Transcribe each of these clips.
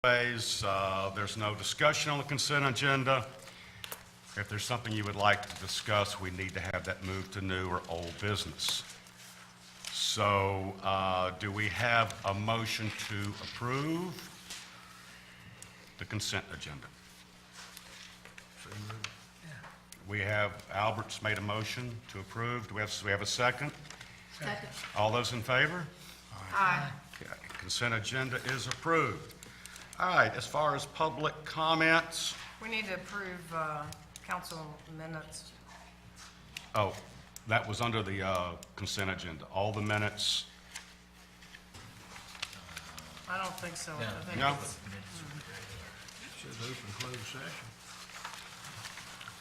There's no discussion on the consent agenda. If there's something you would like to discuss, we need to have that moved to new or old business. So, do we have a motion to approve the consent agenda? We have, Albert's made a motion to approve. Do we have a second? Second. All those in favor? Aye. Okay, consent agenda is approved. All right, as far as public comments, We need to approve council minutes. oh, that was under the consent agenda. All the minutes, I don't think so. I think No? it's- Says open closed session.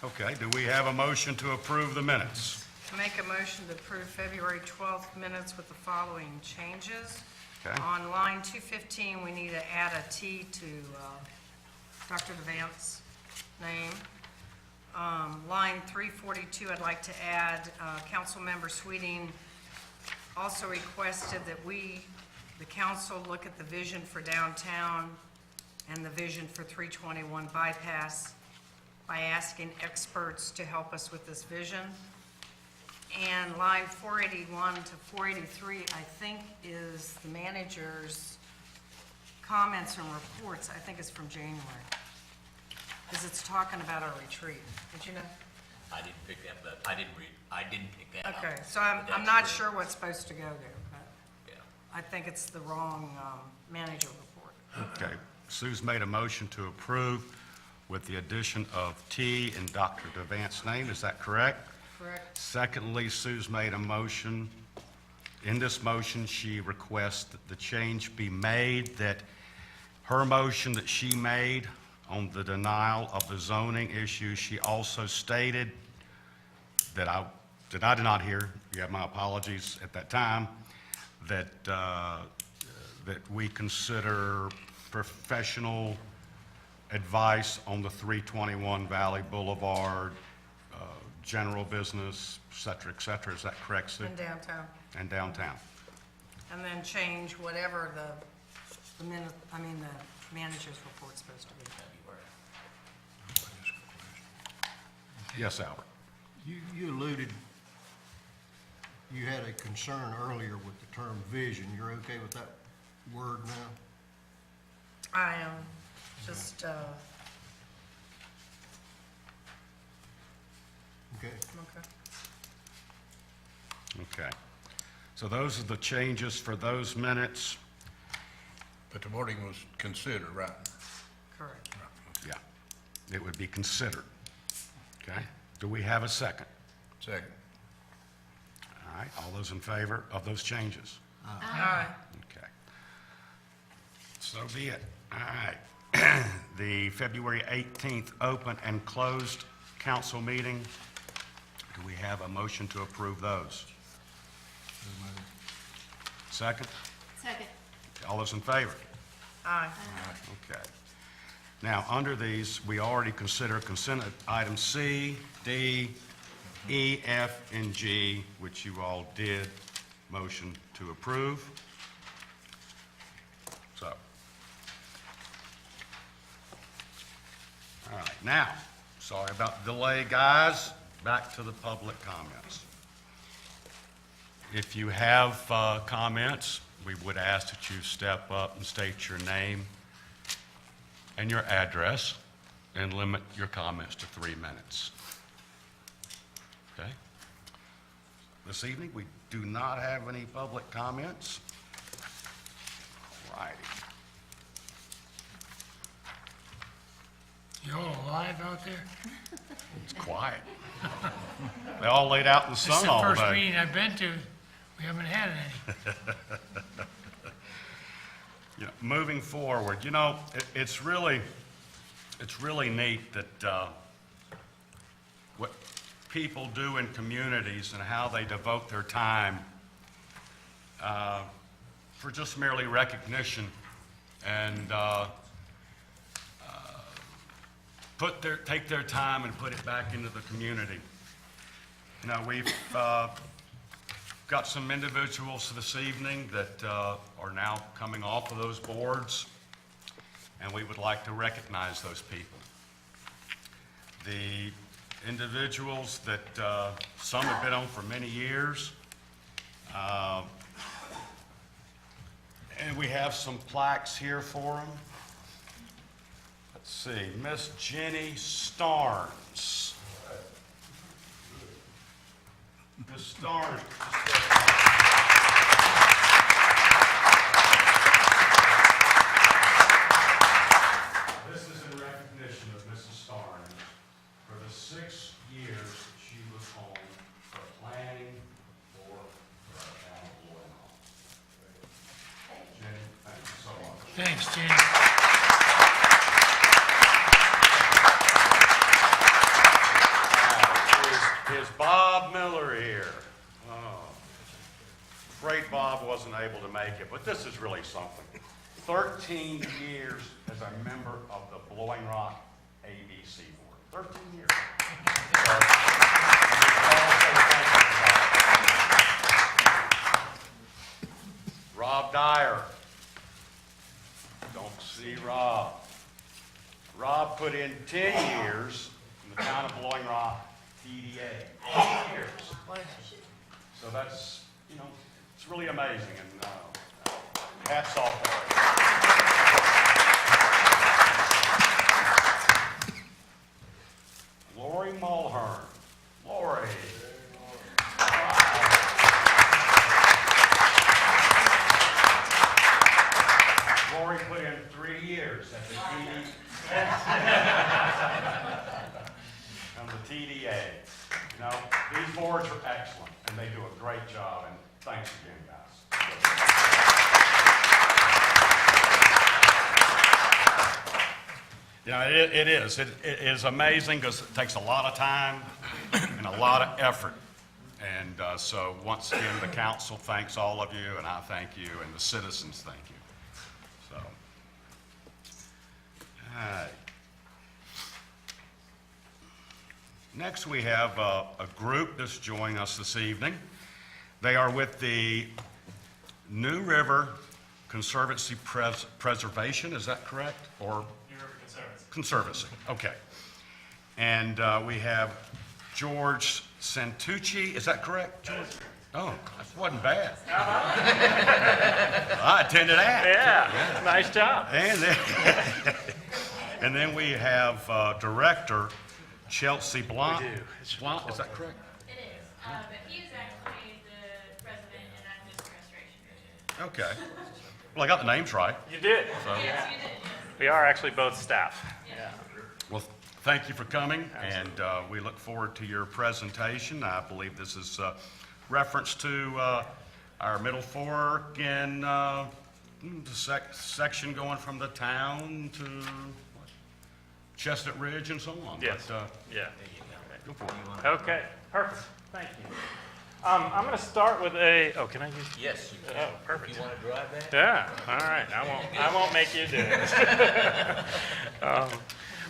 okay, do we have a motion to approve the minutes? Make a motion to approve February 12th minutes with the following changes. Okay. On line 215, we need to add a T to Dr. DeVance's name. Line 342, I'd like to add, Councilmember Sweeting also requested that we, the council, look at the vision for downtown and the vision for 321 bypass by asking experts to help us with this vision. And line 481 to 483, I think, is the manager's comments and reports. I think it's from January. Because it's talking about our retreat. Did you know? I didn't pick that, but I didn't pick that up. Okay, so I'm But not that's sure what's supposed to go there, but Yeah. I think it's the wrong manager report. Okay, Sue's made a motion to approve with the addition of T in Dr. DeVance's name. Is that correct? Correct? Secondly, Sue's made a motion. In this motion, she requests that the change be made, that her motion that she made on the denial of the zoning issue, she also stated that I did not hear, you have my apologies at that time, that we consider professional advice on the 321 Valley Boulevard, general business, et cetera, is that correct, Sue? In downtown. And downtown. And then change whatever the manager's report's supposed to be. Yes, Albert? You alluded, you had a concern earlier with the term vision. You're okay with that word now? I am just, Okay. okay. Okay. So those are the changes for those minutes. But the wording was considered, right? Correct. Yeah, it would be considered. Okay? Do we have a second? Second. All right, all those in favor of those changes? All right. Okay. So be it. All right. The February 18th open and closed council meeting. Do we have a motion to approve those? Second? Second. All those in favor? Aye. Okay. Now, under these, we already consider consent items C, D, E, F, and G, which you all did motion to approve. So. All right, now, sorry about the delay, guys. Back to the public comments. If you have comments, we would ask that you step up and state your name and your address, and limit your comments to 3 minutes. Okay? This evening, we do not have any public comments. All righty. You all alive out there? It's quiet. They all laid out in the This is sun the all first day. meeting I've been to. We haven't had any. You know, moving forward, you know, it's really neat that what people do in communities and how they devote their time for just merely recognition and take their time and put it back into the community. You know, we've got some individuals this evening that are now coming off of those boards. and we would like to recognize those people. The individuals that some have been on for many years, and we have some plaques here for them. Let's see, Miss Jenny Starnes. Miss Starnes. This is in recognition of Mrs. Starnes for the 6 years that she was home for planning for our town of Loyal Hall. Jenny, thank you so much. Thanks, Jenny. Is Bob Miller here? Oh, afraid Bob wasn't able to make it, but this is really something. 13 years as a member of the Blowing Rock ABC Board. 13 years. Rob Dyer. Don't see Rob. Rob put in 10 years in the town of Blowing Rock TDA. 10 years. So that's, it's really amazing, and hats off to her. Lori Mulhern. Lori. Lori put in 3 years at the TDA. These boards are excellent, and they do a great job, and thanks again, guys. It is amazing because it takes a lot of time and a lot of effort. And so once again, the council thanks all of you, and I thank you, and the citizens thank you. So, all right. Next, we have a group that's joining us this evening. They are with the New River Conservancy Preservation, is that correct? Or New River Conservancy. Conservancy, okay. And we have George Santucci, is that correct, George? Oh, that wasn't bad. I attended that. Yeah, nice job. And then we have Director Chelsea Blount. We do. Blount, is that correct? It is, but he is actually the president, and I'm just the restoration. Okay. Well, I got the names right. You did. So, Yes, you did, yes. We are actually both staff. Yeah. well, thank you for coming, and we look forward to your presentation. I believe this is reference to our Middle Fork and the section going from the town to Chestnut Ridge and so on. Yes. But, Yeah. go for it. Okay, perfect. Thank you. I'm going to start with can I use? Yes, you Oh, can. perfect. You want to drive that? Yeah, all right. I won't make you do it.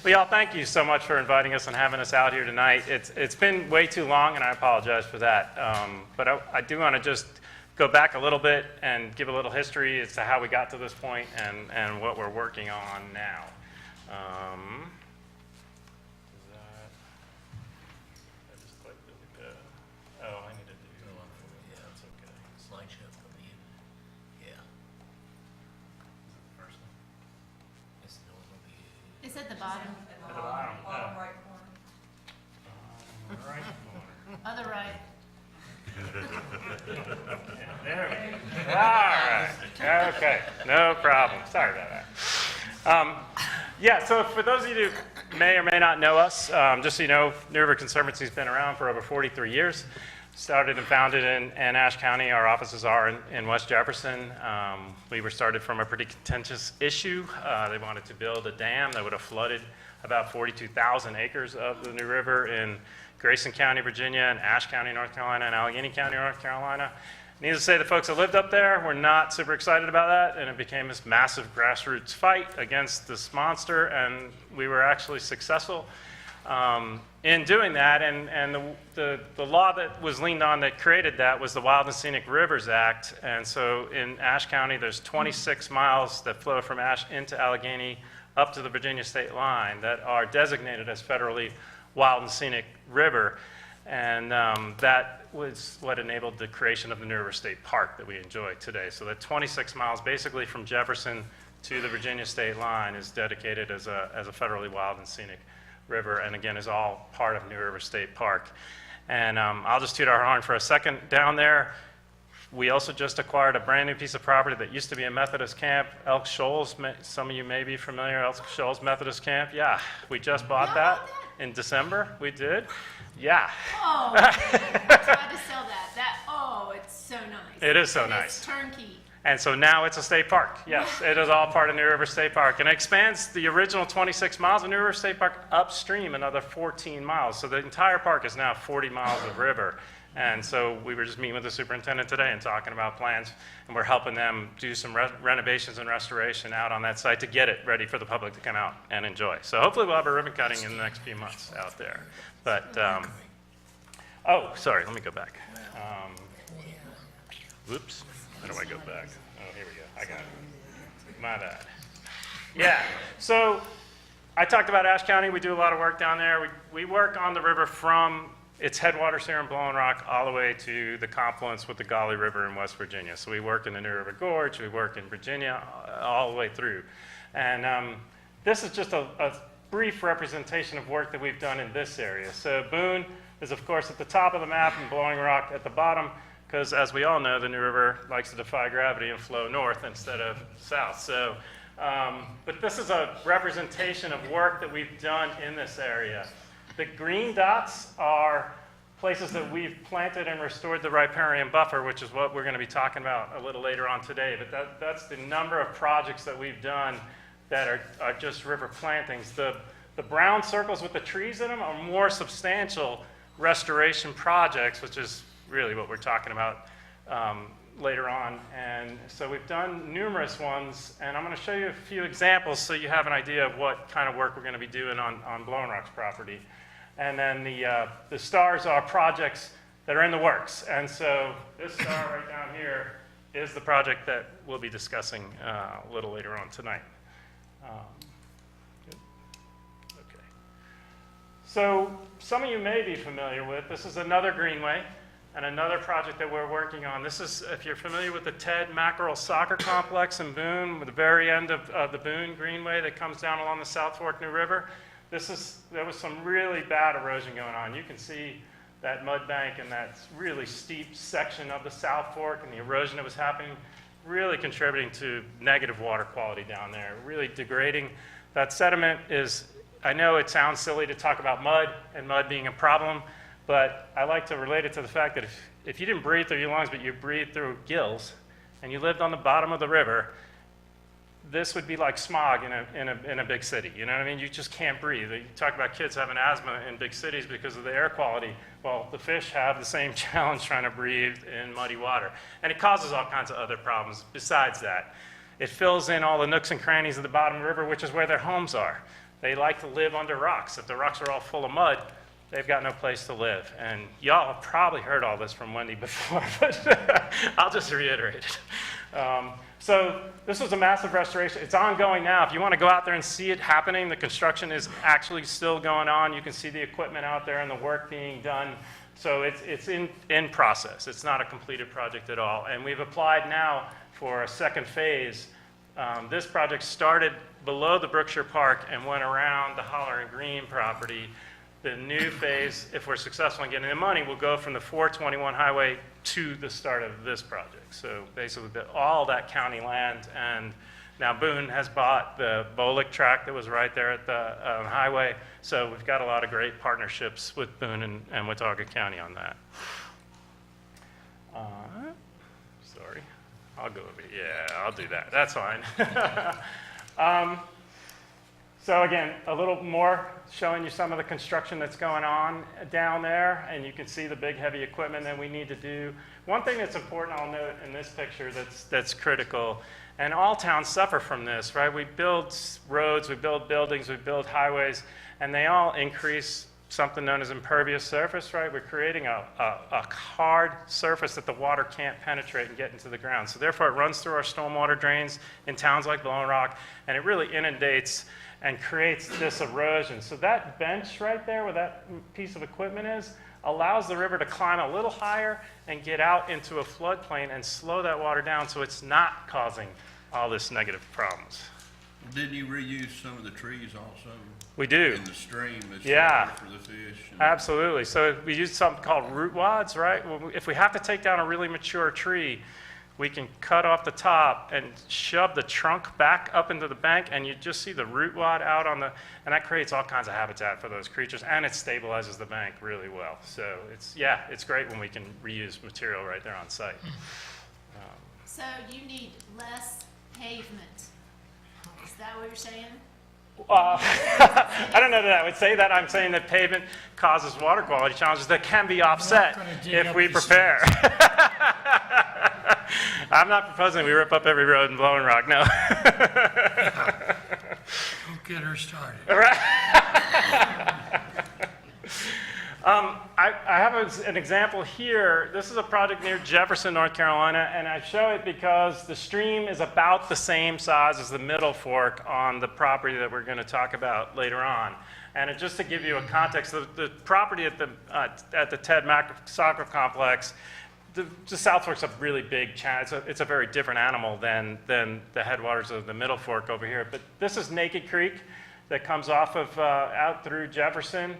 Well, y'all, thank you so much for inviting us and having us out here tonight. It's been way too long, and I apologize for that. But I do want to just go back a little bit and give a little history as to how we got to this point and what we're working on now. I just clicked it. Oh, I need to do. Yeah, That's okay. slideshow from the end. Yeah. First one. It's the one will be- It's at the bottom, At the bottom. Bottom right corner. Right corner. other right. There we go. All right. Okay. No problem. Sorry about that. Yeah, so for those of you who may or may not know us, just so you know, New River Conservancy has been around for over 43 years. Started and founded in Ashe County. Our offices are in West Jefferson. We were started from a pretty contentious issue. They wanted to build a dam that would have flooded about 42,000 acres of the New River in Grayson County, Virginia, and Ashe County, North Carolina, and Allegheny County, North Carolina. Needless to say, the folks that lived up there were not super excited about that, and it became this massive grassroots fight against this monster, and we were actually successful in doing that. And the law that was leaned on that created that was the Wild and Scenic Rivers Act. And so in Ashe County, there's 26 miles that flow from Ashe into Allegheny up to the Virginia state line that are designated as federally wild and scenic river. And that was what enabled the creation of the New River State Park that we enjoy today. So that 26 miles, basically from Jefferson to the Virginia state line, is dedicated as a federally wild and scenic river, and again, is all part of New River State Park. And I'll just toot our horn for a second. Down there, we also just acquired a brand new piece of property that used to be a Methodist camp, Elk Shoals. Some of you may be familiar, Elk Shoals Methodist Camp. Yeah, we just bought that in December. We did. Yeah. Oh, I tried to sell that. It's so nice. It is so It's nice. turnkey. And so now it's a state park. Yes, it is all part of New River State Park. And it expands the original 26 miles of New River State Park upstream another 14 miles. So the entire park is now 40 miles of river. And so we were just meeting with the superintendent today and talking about plans, and we're helping them do some renovations and restoration out on that site to get it ready for the public to come out and enjoy. So hopefully we'll have a ribbon cutting in the next few months out there. But, oh, sorry, let me go back. Whoops, how do I go back? Oh, here we go, I got it. My bad. Yeah, so I talked about Ashe County. We do a lot of work down there. We work on the river from its headwaters here in Blowing Rock all the way to the confluence with the Gauley River in West Virginia. So we work in the New River Gorge, we work in Virginia, all the way through. And this is just a brief representation of work that we've done in this area. So Boone is, of course, at the top of the map and Blowing Rock at the bottom, because as we all know, the New River likes to defy gravity and flow north instead of south. So, but this is a representation of work that we've done in this area. The green dots are places that we've planted and restored the riparian buffer, which is what we're going to be talking about a little later on today. But that's the number of projects that we've done that are just river plantings. The brown circles with the trees in them are more substantial restoration projects, which is really what we're talking about later on. And so we've done numerous ones, and I'm going to show you a few examples so you have an idea of what kind of work we're going to be doing on Blowing Rock's property. And then the stars are projects that are in the works. And so this star right down here is the project that we'll be discussing a little later on tonight. Okay. So some of you may be familiar with, this is another greenway and another project that we're working on. This is, if you're familiar with the Ted Mackerel Soccer Complex in Boone, with the very end of the Boone Greenway that comes down along the South Fork New River, there was some really bad erosion going on. You can see that mud bank and that really steep section of the South Fork and the erosion that was happening, really contributing to negative water quality down there, really degrading. That sediment is, I know it sounds silly to talk about mud and mud being a problem, but I like to relate it to the fact that if you didn't breathe through your lungs, but you breathed through gills, and you lived on the bottom of the river, this would be like smog in a big city. You know what I mean? You just can't breathe. You talk about kids having asthma in big cities because of the air quality. Well, the fish have the same challenge trying to breathe in muddy water. And it causes all kinds of other problems besides that. It fills in all the nooks and crannies of the bottom of the river, which is where their homes are. They like to live under rocks. If the rocks are all full of mud, they've got no place to live. And y'all have probably heard all this from Wendy before, but I'll just reiterate it. So this was a massive restoration. It's ongoing now. If you want to go out there and see it happening, the construction is actually still going on. You can see the equipment out there and the work being done. So it's in process. It's not a completed project at all. And we've applied now for a second phase. This project started below the Brookshire Park and went around the Holler and Green property. The new phase, if we're successful in getting the money, will go from the 421 highway to the start of this project. So basically all that county land, and now Boone has bought the Bolick tract that was right there at the highway. So we've got a lot of great partnerships with Boone and Watauga County on that. Sorry, I'll go over here. Yeah, I'll do that. That's fine. So again, a little more showing you some of the construction that's going on down there, and you can see the big heavy equipment that we need to do. One thing that's important I'll note in this picture that's critical, and all towns suffer from this, right? We build roads, we build buildings, we build highways, and they all increase something known as impervious surface, right? We're creating a hard surface that the water can't penetrate and get into the ground. So therefore it runs through our stormwater drains in towns like Blowing Rock, and it really inundates and creates this erosion. So that bench right there where that piece of equipment is allows the river to climb a little higher and get out into a floodplain and slow that water down so it's not causing all this negative problems. Didn't you reuse some of the trees also We do. in the stream as Yeah. shelter for the fish? and- Absolutely. So we use something called root wads, right? If we have to take down a really mature tree, we can cut off the top and shove the trunk back up into the bank, and you just see the root wad out on the, and that creates all kinds of habitat for those creatures, and it stabilizes the bank really well. So it's, yeah, it's great when we can reuse material right there on site. So you need less pavement. Is that what you're saying? I don't know that I would say that. I'm saying that pavement causes water quality challenges that can be offset gonna dig if up we the prepare. I'm not proposing we rip up every road in Blowing Rock, no. Don't get her started. I have an example here. This is a project near Jefferson, North Carolina, and I show it because the stream is about the same size as the Middle Fork on the property that we're going to talk about later on. And just to give you a context, the property at the Ted Mack Soccer Complex, the South Fork's a really big channel. It's a very different animal than the headwaters of the Middle Fork over here. But this is Naked Creek that comes off of out through Jefferson.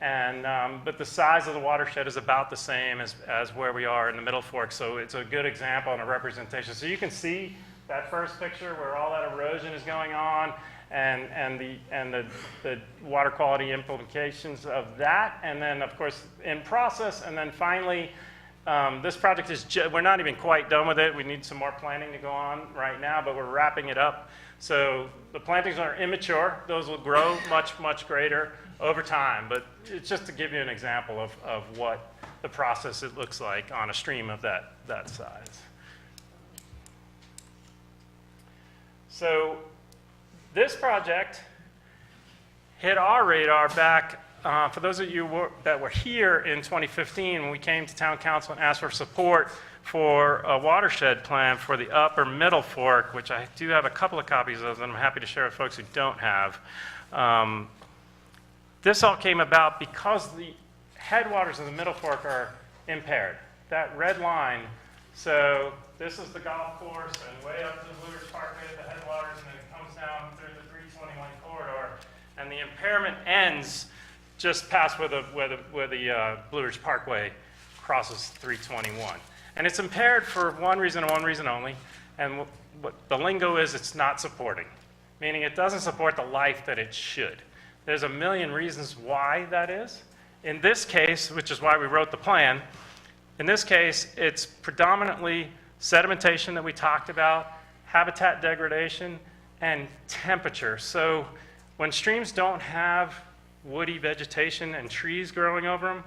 And, but the size of the watershed is about the same as where we are in the Middle Fork, so it's a good example and a representation. So you can see that first picture where all that erosion is going on and the water quality implications of that, and then of course in process, and then finally this project is, we're not even quite done with it. We need some more planning to go on right now, but we're wrapping it up. So the plantings are immature. Those will grow much greater over time, but it's just to give you an example of what the process it looks like on a stream of that size. So this project hit our radar back, for those of you that were here in 2015 when we came to town council and asked for support for a watershed plan for the upper Middle Fork, which I do have a couple of copies of, and I'm happy to share with folks who don't have. This all came about because the headwaters of the Middle Fork are impaired. That red line, so this is the golf course and way up to the Blue Ridge Parkway at the headwaters, and then it comes down through the 321 corridor, and the impairment ends just past where the Blue Ridge Parkway crosses 321. And it's impaired for one reason and one reason only, and what the lingo is, it's not supporting, meaning it doesn't support the life that it should. There's a million reasons why that is. In this case, which is why we wrote the plan, in this case, it's predominantly sedimentation that we talked about, habitat degradation, and temperature. So when streams don't have woody vegetation and trees growing over them,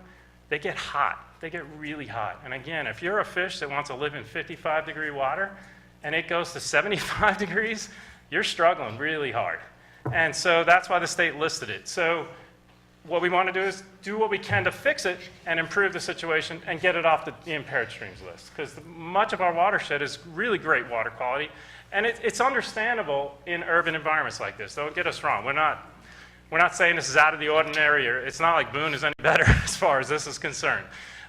they get hot. They get really hot. And again, if you're a fish that wants to live in 55-degree water and it goes to 75 degrees, you're struggling really hard. And so that's why the state listed it. So what we want to do is do what we can to fix it and improve the situation and get it off the impaired streams list. Because much of our watershed is really great water quality. And it's understandable in urban environments like this. Don't get us wrong. We're not saying this is out of the ordinary, or it's not like Boone is any better as far as this is concerned.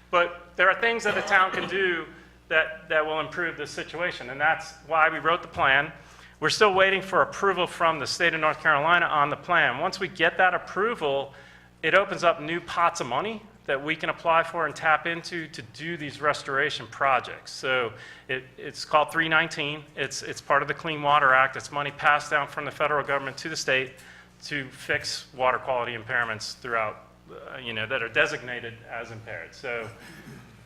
But there are things that a town can do that will improve this situation. And that's why we wrote the plan. We're still waiting for approval from the state of North Carolina on the plan. Once we get that approval, it opens up new pots of money that we can apply for and tap into to do these restoration projects. So it's called 319. It's part of the Clean Water Act. It's money passed down from the federal government to the state to fix water quality impairments throughout, that are designated as impaired. So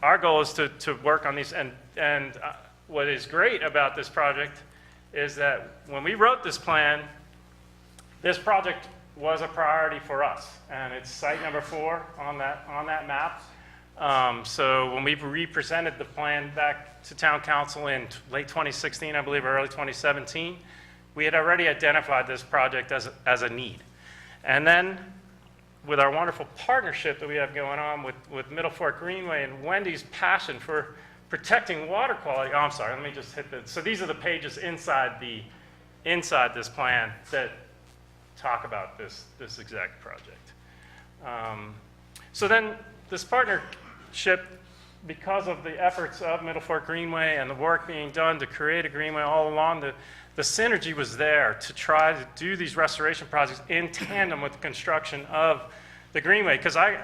our goal is to work on these. And what is great about this project is that when we wrote this plan, this project was a priority for us, and it's site number 4 on that map. So when we re-presented the plan back to town council in late 2016, I believe, or early 2017, we had already identified this project as a need. And then with our wonderful partnership that we have going on with Middle Fork Greenway and Wendy's passion for protecting water quality. Oh, I'm sorry, let me just hit the, so these are the pages inside this plan that talk about this exact project. So then this partnership, because of the efforts of Middle Fork Greenway and the work being done to create a greenway all along, the synergy was there to try to do these restoration projects in tandem with the construction of the greenway. Because I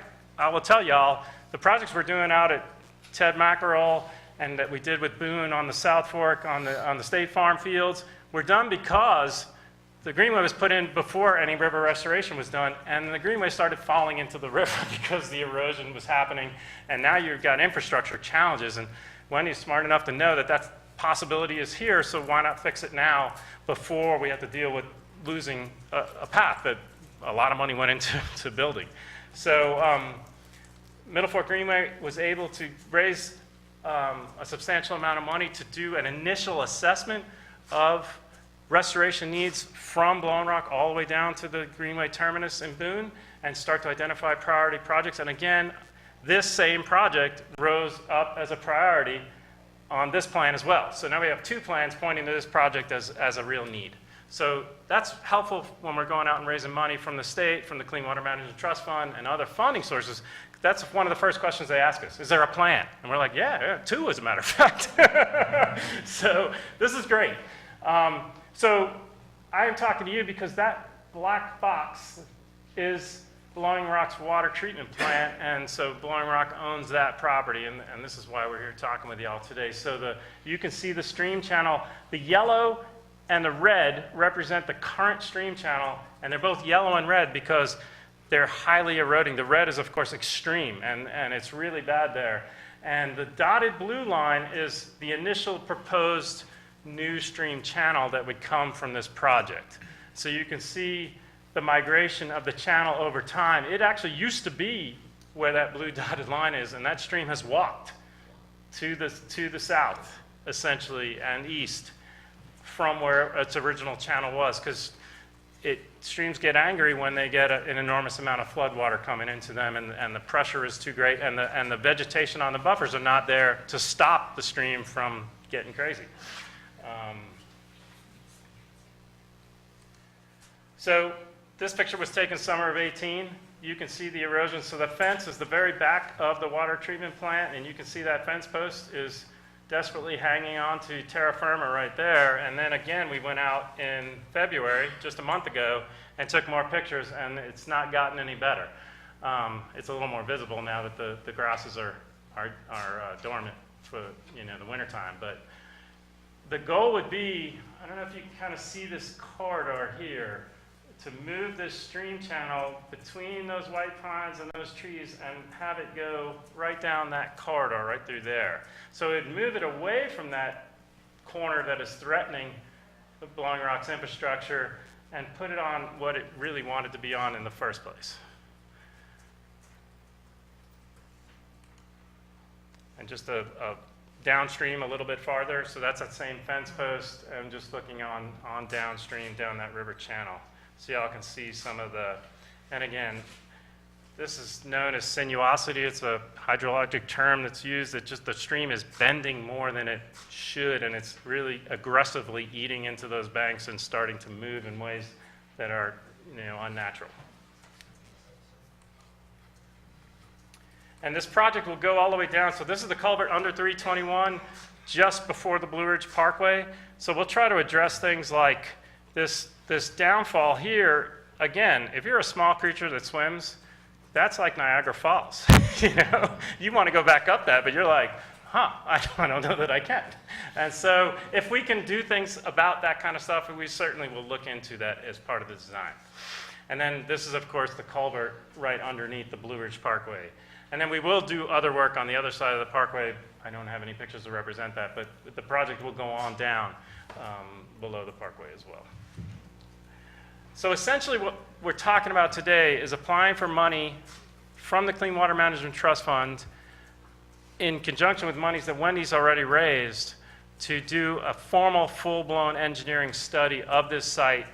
will tell y'all, the projects we're doing out at Ted Mackerel and that we did with Boone on the South Fork on the State Farm fields were done because the greenway was put in before any river restoration was done, and the greenway started falling into the river because the erosion was happening, and now you've got infrastructure challenges, and Wendy's smart enough to know that that possibility is here, so why not fix it now before we have to deal with losing a path that a lot of money went into building. So Middle Fork Greenway was able to raise a substantial amount of money to do an initial assessment of restoration needs from Blowing Rock all the way down to the Greenway terminus in Boone and start to identify priority projects. And again, this same project rose up as a priority on this plan as well. So now we have two plans pointing to this project as a real need. So that's helpful when we're going out and raising money from the state, from the Clean Water Management Trust Fund, and other funding sources. That's one of the first questions they ask us. Is there a plan? And we're like, yeah, two as a matter of fact. So this is great. So I am talking to you because that black box is Blowing Rock's water treatment plant, and so Blowing Rock owns that property, and this is why we're here talking with y'all today. So you can see the stream channel. The yellow and the red represent the current stream channel, and they're both yellow and red because they're highly eroding. The red is, of course, extreme, and it's really bad there. And the dotted blue line is the initial proposed new stream channel that would come from this project. So you can see the migration of the channel over time. It actually used to be where that blue dotted line is, and that stream has walked to the south, essentially, and east from where its original channel was, because streams get angry when they get an enormous amount of flood water coming into them, and the pressure is too great, and the vegetation on the buffers are not there to stop the stream from getting crazy. So this picture was taken summer of 18. You can see the erosion. So the fence is the very back of the water treatment plant, and you can see that fence post is desperately hanging on to terra firma right there. And then again, we went out in February, just a month ago, and took more pictures, and it's not gotten any better. It's a little more visible now that the grasses are dormant for the wintertime. But the goal would be, I don't know if you can kind of see this corridor here, to move this stream channel between those white pines and those trees and have it go right down that corridor right through there. So it'd move it away from that corner that is threatening the Blowing Rock's infrastructure and put it on what it really wanted to be on in the first place. And just a downstream a little bit farther, so that's that same fence post, and just looking on downstream down that river channel. So y'all can see some of and again, this is known as sinuosity. It's a hydrologic term that's used that just the stream is bending more than it should, and it's really aggressively eating into those banks and starting to move in ways that are, unnatural. And this project will go all the way down. So this is the culvert under 321, just before the Blue Ridge Parkway. So we'll try to address things like this downfall here. Again, if you're a small creature that swims, that's like Niagara Falls. You want to go back up that, but you're like, I don't know that I can. And so if we can do things about that kind of stuff, we certainly will look into that as part of the design. And then this is, of course, the culvert right underneath the Blue Ridge Parkway. And then we will do other work on the other side of the parkway. I don't have any pictures to represent that, but the project will go on down below the parkway as well. So essentially what we're talking about today is applying for money from the Clean Water Management Trust Fund in conjunction with monies that Wendy's already raised to do a formal, full-blown engineering study of this site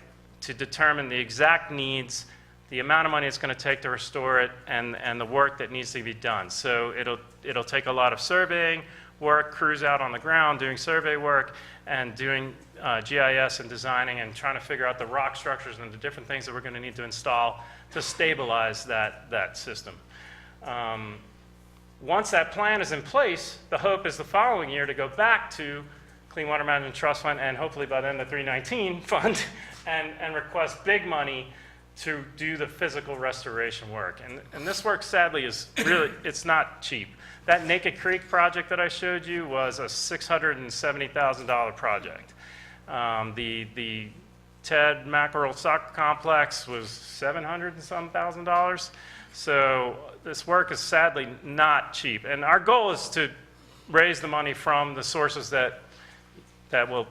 to determine the exact needs, the amount of money it's going to take to restore it, and the work that needs to be done. So it'll take a lot of surveying work, crews out on the ground doing survey work, and doing GIS and designing and trying to figure out the rock structures and the different things that we're going to need to install to stabilize that system. Once that plan is in place, the hope is the following year to go back to Clean Water Management Trust Fund and hopefully by then the 319 fund and request big money to do the physical restoration work. And this work sadly is really, it's not cheap. That Naked Creek project that I showed you was a $670,000 project. The Ted Mackerel Soccer Complex was $700 and some thousand dollars. So this work is sadly not cheap. And our goal is to raise the money from the sources that will,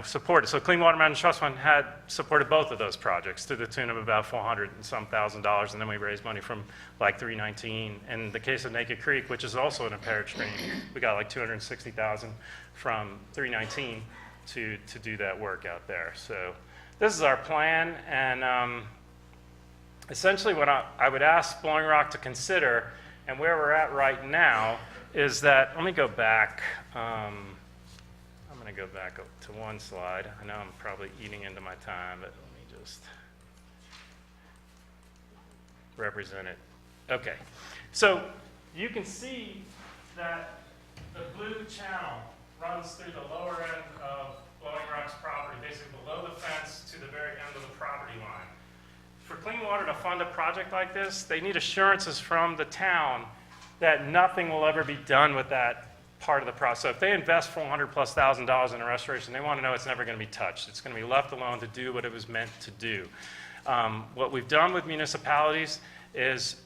support it. So Clean Water Management Trust Fund had supported both of those projects to the tune of about $400 and some thousand dollars, and then we raised money from like 319. In the case of Naked Creek, which is also an impaired stream, we got like $260,000 from 319 to do that work out there. So this is our plan, and essentially what I would ask Blowing Rock to consider, and where we're at right now, is that, let me go back. I'm going to go back up to one slide. I know I'm probably eating into my time, but let me just represent it. Okay. So you can see that the blue channel runs through the lower end of Blowing Rock's property, basically below the fence to the very end of the property line. For Clean Water to fund a project like this, they need assurances from the town that nothing will ever be done with that part of the process. So if they invest $400,000+ in a restoration, they want to know it's never going to be touched. It's going to be left alone to do what it was meant to do. What we've done with municipalities is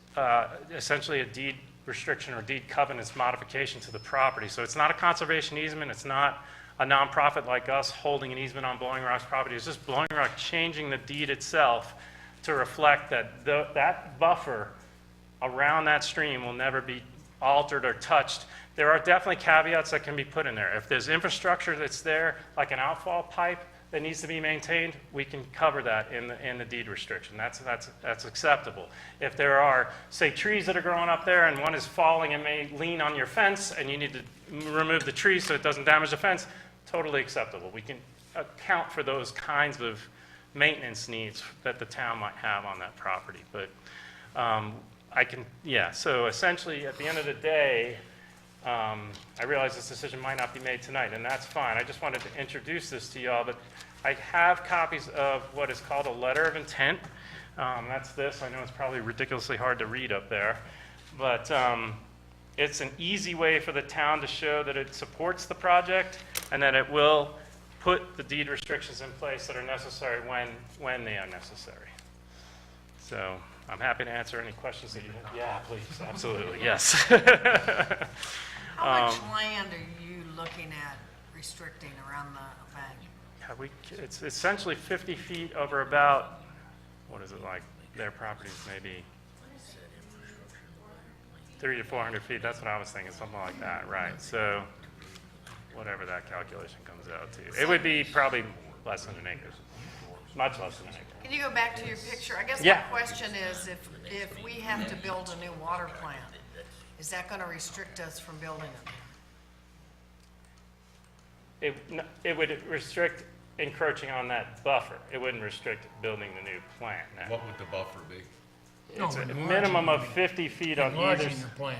essentially a deed restriction or deed covenants modification to the property. So it's not a conservation easement. It's not a nonprofit like us holding an easement on Blowing Rock's property. It's just Blowing Rock changing the deed itself to reflect that that buffer around that stream will never be altered or touched. There are definitely caveats that can be put in there. If there's infrastructure that's there, like an outfall pipe that needs to be maintained, we can cover that in the deed restriction. That's acceptable. If there are, say, trees that are growing up there and one is falling and may lean on your fence and you need to remove the tree so it doesn't damage the fence, totally acceptable. We can account for those kinds of maintenance needs that the town might have on that property. But so essentially at the end of the day, I realize this decision might not be made tonight, and that's fine. I just wanted to introduce this to y'all, but I have copies of what is called a letter of intent. That's this. I know it's probably ridiculously hard to read up there, but it's an easy way for the town to show that it supports the project and that it will put the deed restrictions in place that are necessary when they are necessary. So I'm happy to answer any questions that you have. Yeah, please, absolutely, yes. How much land are you looking at restricting around the bank? It's essentially 50 feet over about, what is it like? Their properties maybe 300 to 400 feet. That's what I was thinking, something like that, right? So whatever that calculation comes out to. It would be probably less than an acre, much less than an acre. Can you go back to your picture? I guess my Yeah. question is, if we have to build a new water plant, is that going to restrict us from building it? It would restrict encroaching on that buffer. It wouldn't restrict building the new plant. No. What would the buffer be? It's a enlarging minimum of the- 50 feet on either Enlarging side. the plant.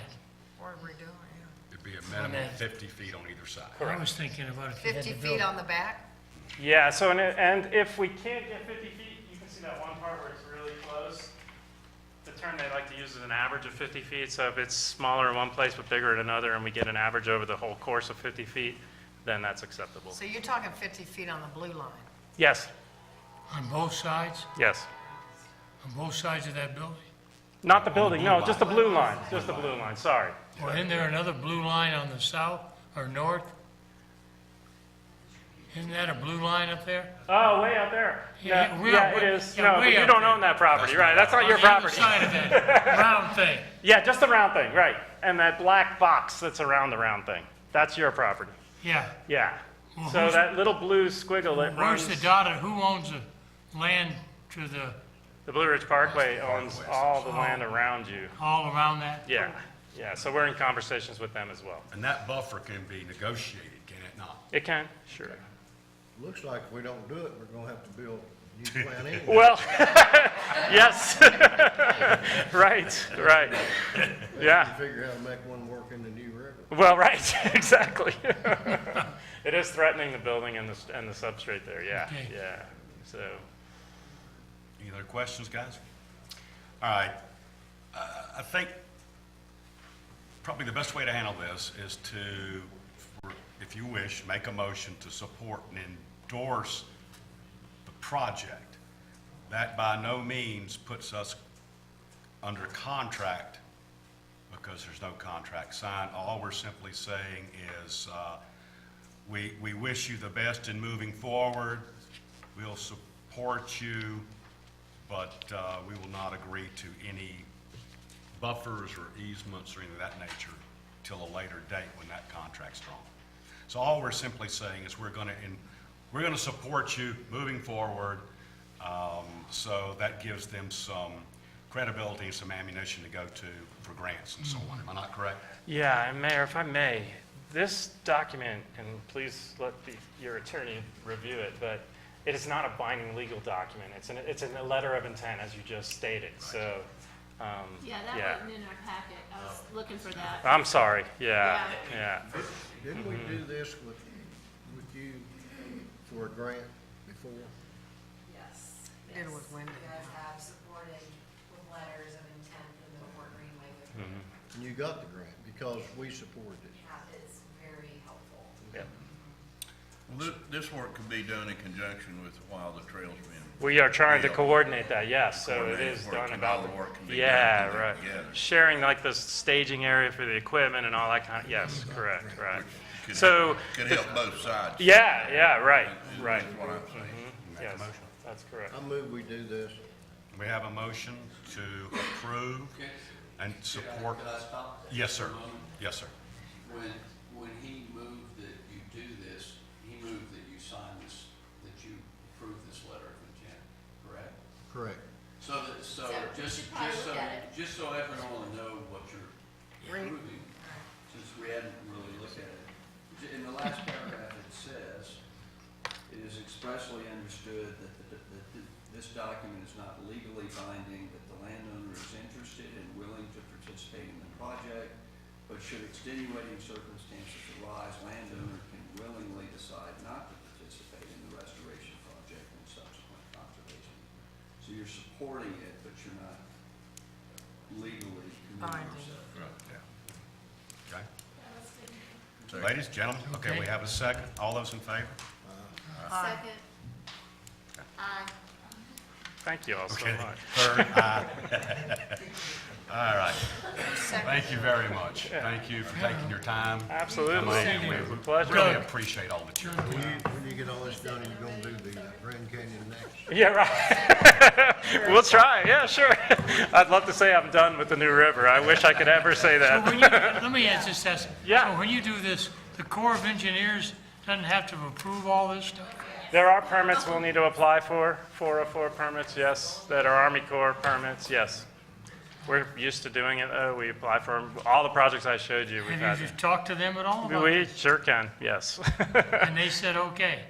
What are we doing? It'd be a minimum of 50 feet on either side. I was thinking about if you had 50 to feet build. on the back? Yeah, so, and if we can't get 50 feet, you can see that one part where it's really close. The term they like to use is an average of 50 feet, so if it's smaller in one place but bigger in another, and we get an average over the whole course of 50 feet, then that's acceptable. So you're talking 50 feet on the blue line? Yes, On both sides? yes. On both sides of that building? Not the building, no, just the blue line, just the blue line, sorry. Or isn't there another blue line on the south or north? Isn't that a blue line up there? Oh, way out there. Yeah, No, way yeah, out- it is. yeah, No, but way you out don't there. own that property, right? That's not your On the other property. side of that round thing. Yeah, just the round thing, right. And that black box that's around the round thing, that's your property. Yeah. Yeah. Well, So who's- that little blue squiggle that Where's runs, the dotted, who owns the land to the, the Blue Ridge Parkway owns all the land around you. all around that? Yeah, yeah, so we're in conversations with them as well. And that buffer can be negotiated, can it not? It can, sure. Looks like if we don't do it, we're gonna have to build a new plant anyway. Well, yes. Right, right. Yeah. Figure how to make one work in the New River. Well, right, exactly. It is threatening the building and the substrate there, yeah, Okay. yeah. So, Any other questions, guys? All right. I think probably the best way to handle this is to, if you wish, make a motion to support and endorse the project. That by no means puts us under contract because there's no contract signed. All we're simply saying is we wish you the best in moving forward. We'll support you, but we will not agree to any buffers or easements or anything of that nature till a later date when that contract's drawn. So all we're simply saying is we're gonna support you moving forward. So that gives them some credibility and some ammunition to go to for grants and so on. Am I not correct? yeah, and Mayor, if I may, this document, and please let your attorney review it, but it is not a binding legal document. It's a letter of intent, as you just stated, so, Yeah, that wasn't in our packet. I was looking for that. I'm sorry, yeah, yeah. Didn't we do this with you for a grant before? Yes. Did it with Wendy. You guys have supported with letters of intent in the Fort Greenway with And you got the grant because we supported it. It's very helpful. Yeah. Well, this work could be done in conjunction with while the trail's being. We are trying to built. coordinate that, yes, so it Coordinate is where done can about, all the work can be yeah, done right. together. Sharing like the staging area for the equipment and all that kind of, yes, correct, right. Could- So, Could help both sides. yeah, yeah, right, right, That's what I'm saying. yes, that's correct. I move we do this. We have a motion to approve and support. Could I stop? Yes, sir. Yes, sir. When he moved that you do this, he moved that you sign this, that you approve this letter of intent, correct? Correct. So that, so So we just, should probably just so, look at it. just so everyone will know what you're approving, since we hadn't really looked at it. In the last paragraph, it says, it is expressly understood that this document is not legally binding, that the landowner is interested and willing to participate in the project, but should extenuating circumstances arise, landowner can willingly decide not to participate in the restoration project and subsequent conservation. So you're supporting it, but you're not legally committing Binding. yourself. Okay. Second. Ladies, gentlemen, okay, we have a second. All those in favor? Second. Aye. Thank you all so Okay. much. Third, aye. All right. Thank you very much. Thank you for taking your time. Absolutely, And we it's a pleasure. really appreciate all that you're doing. When you get all this done, you're gonna do the Grand Canyon next. Yeah, right. We'll try, yeah, sure. I'd love to say I'm done with the New River. I wish I could ever say So that. when you, let me ask this, Yeah. so when you do this, the Corps of Engineers doesn't have to approve all this stuff? There are permits we'll need to apply for, 404 permits, yes, that are Army Corps permits, yes. We're used to doing it, we apply for 'em. All the projects I showed you, we've Have had. you talked to them at all about it? We sure can, yes. And they said, okay.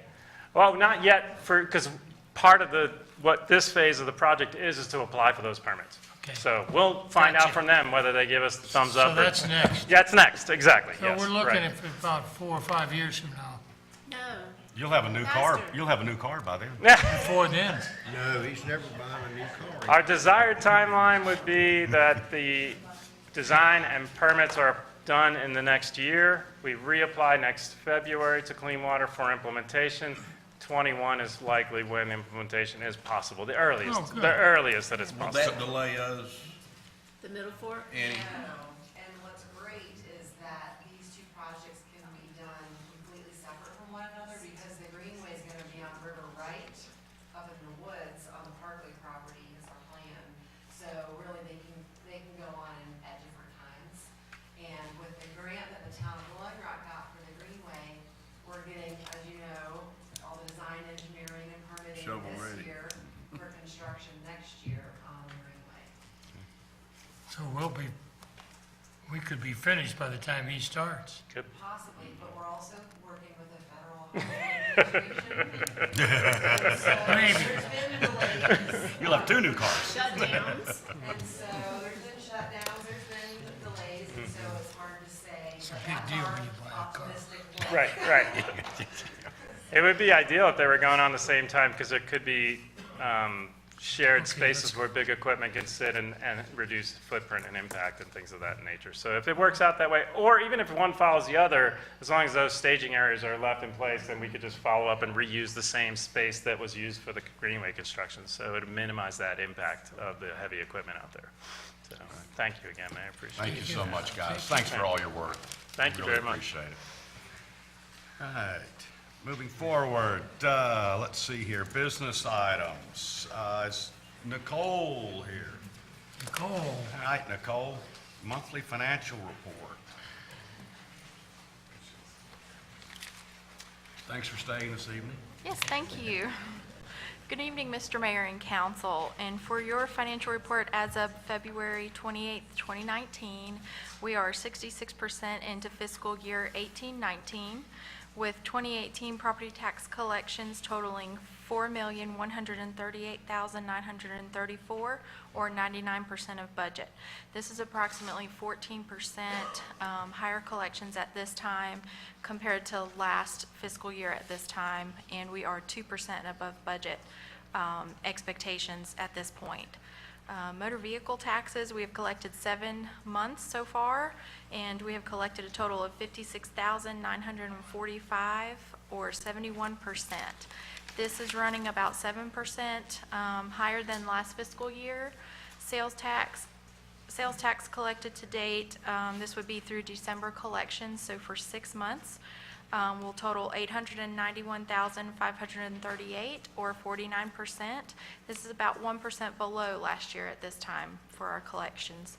Well, not yet, because part of what this phase of the project is to apply for those permits. Okay. So we'll find out Gotcha. from them whether they give us the thumbs up. So or- that's next. Yeah, it's next, exactly, So yes. we're looking right. at about 4 or 5 years from now. No. You'll have a new car, Faster. you'll have a new car by then. Before then, No, he's never buying a new car. Our desired timeline would be that the design and permits are done in the next year. We reapply next February to Clean Water for implementation. 21 is likely when implementation is possible, the Oh, earliest, good. the earliest that it's Will possible. that delay us The Middle Fork? any? And what's great is that these two projects can be done completely separate from one another because the greenway is gonna be on River Right up in the woods on the Parkley property is our plan. So really they can go on at different times. And with the grant that the town of Little Rock got for the greenway, we're getting, as you know, all the design, engineering and permitting Shovel this ready. year for construction next year on the greenway. so we could be finished by the time he starts. Possibly, but we're also working with the federal highway And so Maybe. there's been delays. You'll have 2 new cars. Shutdowns. And so there's been shutdowns, there's been delays, and so it's hard to say. It's a but big that's deal our when you buy a car. optimistic look. Right. It would be ideal if they were going on the same time, because there could be shared spaces where big equipment can sit and reduce footprint and impact and things of that nature. So if it works out that way, or even if one follows the other, as long as those staging areas are left in place, then we could just follow up and reuse the same space that was used for the Greenway construction. So it would minimize that impact of the heavy equipment out there. So thank you again, man, I appreciate it. Thank you so much, guys. Thanks for all your work. Thank you Really very much. appreciate it. All right, moving forward, let's see here, business items. Is Nicole here? Nicole, All right, Nicole, monthly financial report. Thanks for staying this evening. Yes, thank you. Good evening, Mr. Mayor and Council. And for your financial report as of February 28th, 2019, we are 66% into fiscal year 18-19, with 2018 property tax collections totaling $4,138,934, or 99% of budget. This is approximately 14% higher collections at this time compared to last fiscal year at this time, and we are 2% above budget expectations at this point. Motor vehicle taxes, we have collected 7 months so far, and we have collected a total of $56,945, or 71%. This is running about 7% higher than last fiscal year. Sales tax collected to date, this would be through December collections, so for 6 months, will total $891,538, or 49%. This is about 1% below last year at this time for our collections.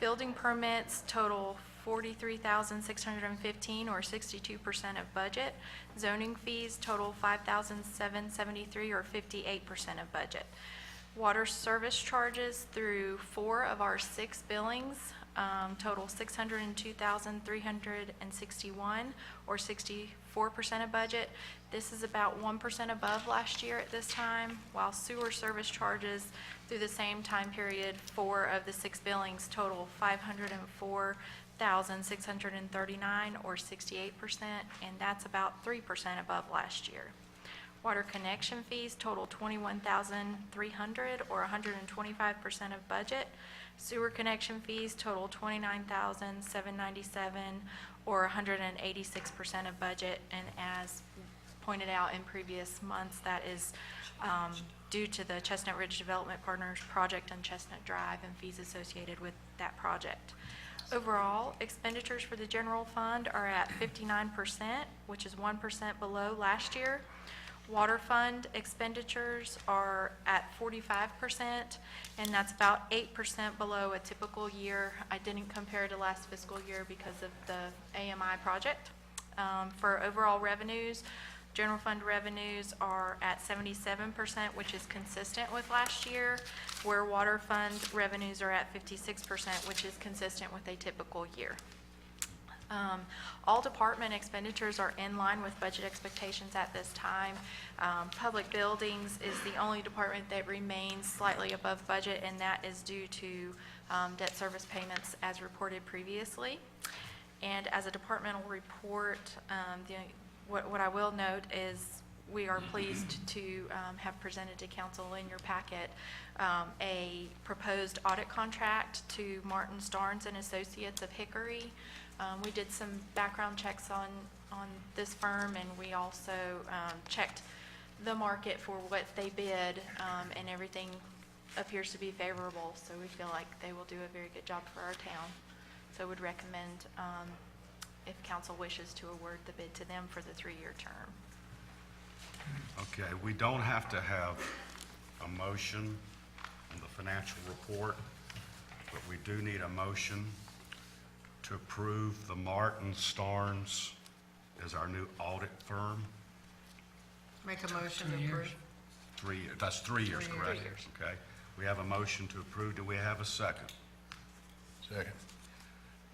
Building permits total $43,615, or 62% of budget. Zoning fees total $5,773, or 58% of budget. Water service charges through 4 of our 6 billings total $602,361, or 64% of budget. This is about 1% above last year at this time, while sewer service charges through the same time period, 4 of the 6 billings total $504,639, or 68%, and that's about 3% above last year. Water connection fees total $21,300, or 125% of budget. Sewer connection fees total $29,797, or 186% of budget. And as pointed out in previous months, that is due to the Chestnut Ridge Development Partners project on Chestnut Drive and fees associated with that project. Overall, expenditures for the general fund are at 59%, which is 1% below last year. Water fund expenditures are at 45%, and that's about 8% below a typical year. I didn't compare to last fiscal year because of the AMI project. For overall revenues, general fund revenues are at 77%, which is consistent with last year, where water fund revenues are at 56%, which is consistent with a typical year. All department expenditures are in line with budget expectations at this time. Public buildings is the only department that remains slightly above budget, and that is due to debt service payments as reported previously. And as a departmental report, what I will note is we are pleased to have presented to council in your packet a proposed audit contract to Martin Starnes and Associates of Hickory. We did some background checks on this firm, and we also checked the market for what they bid, and everything appears to be favorable, so we feel like they will do a very good job for our town. So would recommend, if council wishes, to award the bid to them for the 3-year term. Okay, we don't have to have a motion on the financial report, but we do need a motion to approve the Martin Starnes as our new audit firm. Make a motion to 2 years. approve. 3 years, that's 3 years, 3 correct? years. Okay, we have a motion to approve. Do we have a second? Second.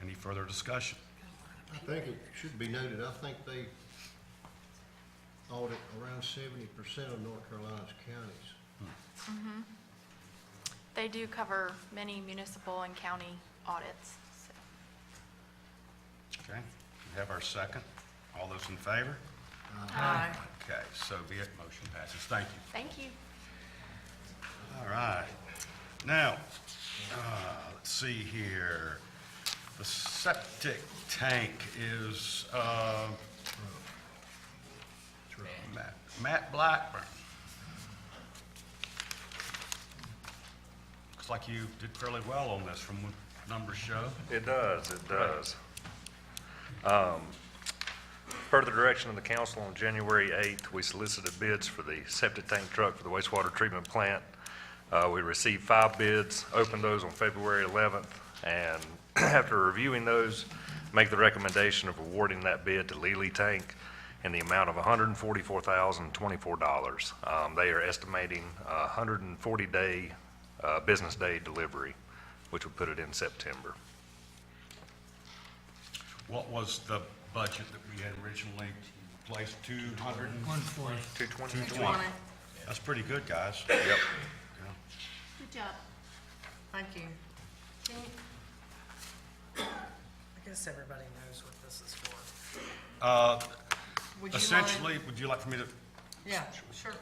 Any further discussion? I think it should be noted, I think they audit around 70% of North Carolina's counties. They do cover many municipal and county audits. So. Okay, we have our second. All those in favor? Aye. Okay, so be it, motion passes. Thank you. Thank you. All right. Now, let's see here. The septic tank is, Matt Blackburn. Looks like you did fairly well on this from what numbers show. It does, it does. Per the direction of the council on January 8th, we solicited bids for the septic tank truck for the wastewater treatment plant. We received 5 bids, opened those on February 11th, and after reviewing those, make the recommendation of awarding that bid to Lely Tank in the amount of $144,024. They are estimating 140-day, business day delivery, which would put it in September. What was the budget that we had originally placed? 200? 140. 220? 220. That's pretty good, guys. Yep. Good job. Thank you. I guess everybody knows what this is for. Would you mind- Essentially, would you like for me to? Yeah, sure.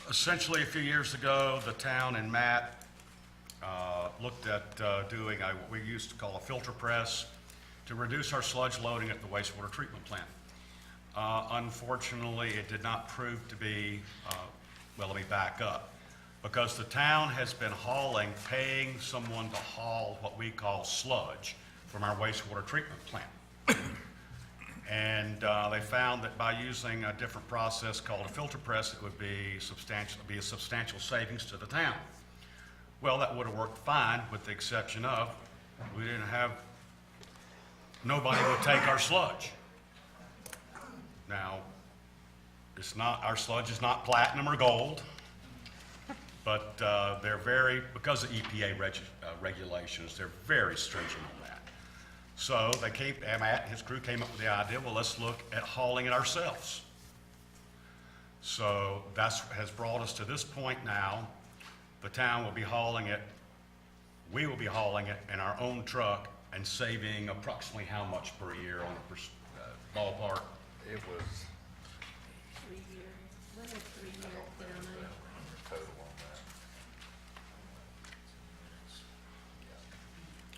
Essentially, a few years ago, the town and Matt looked at doing what we used to call a filter press to reduce our sludge loading at the wastewater treatment plant. Unfortunately, it did not prove to be, well, let me back up. Because the town has been paying someone to haul what we call sludge from our wastewater treatment plant. And they found that by using a different process called a filter press, it would be a substantial savings to the town. Well, that would have worked fine, with the exception of nobody would take our sludge. Now, our sludge is not platinum or gold, but they're because of EPA regulations, they're very stringent on that. So Matt and his crew came up with the idea, well, let's look at hauling it ourselves. So has brought us to this point now. The town will be hauling it, we will be hauling it in our own truck and saving approximately how much per year on a ballpark? It was 3-year, what a 3-year down there. total on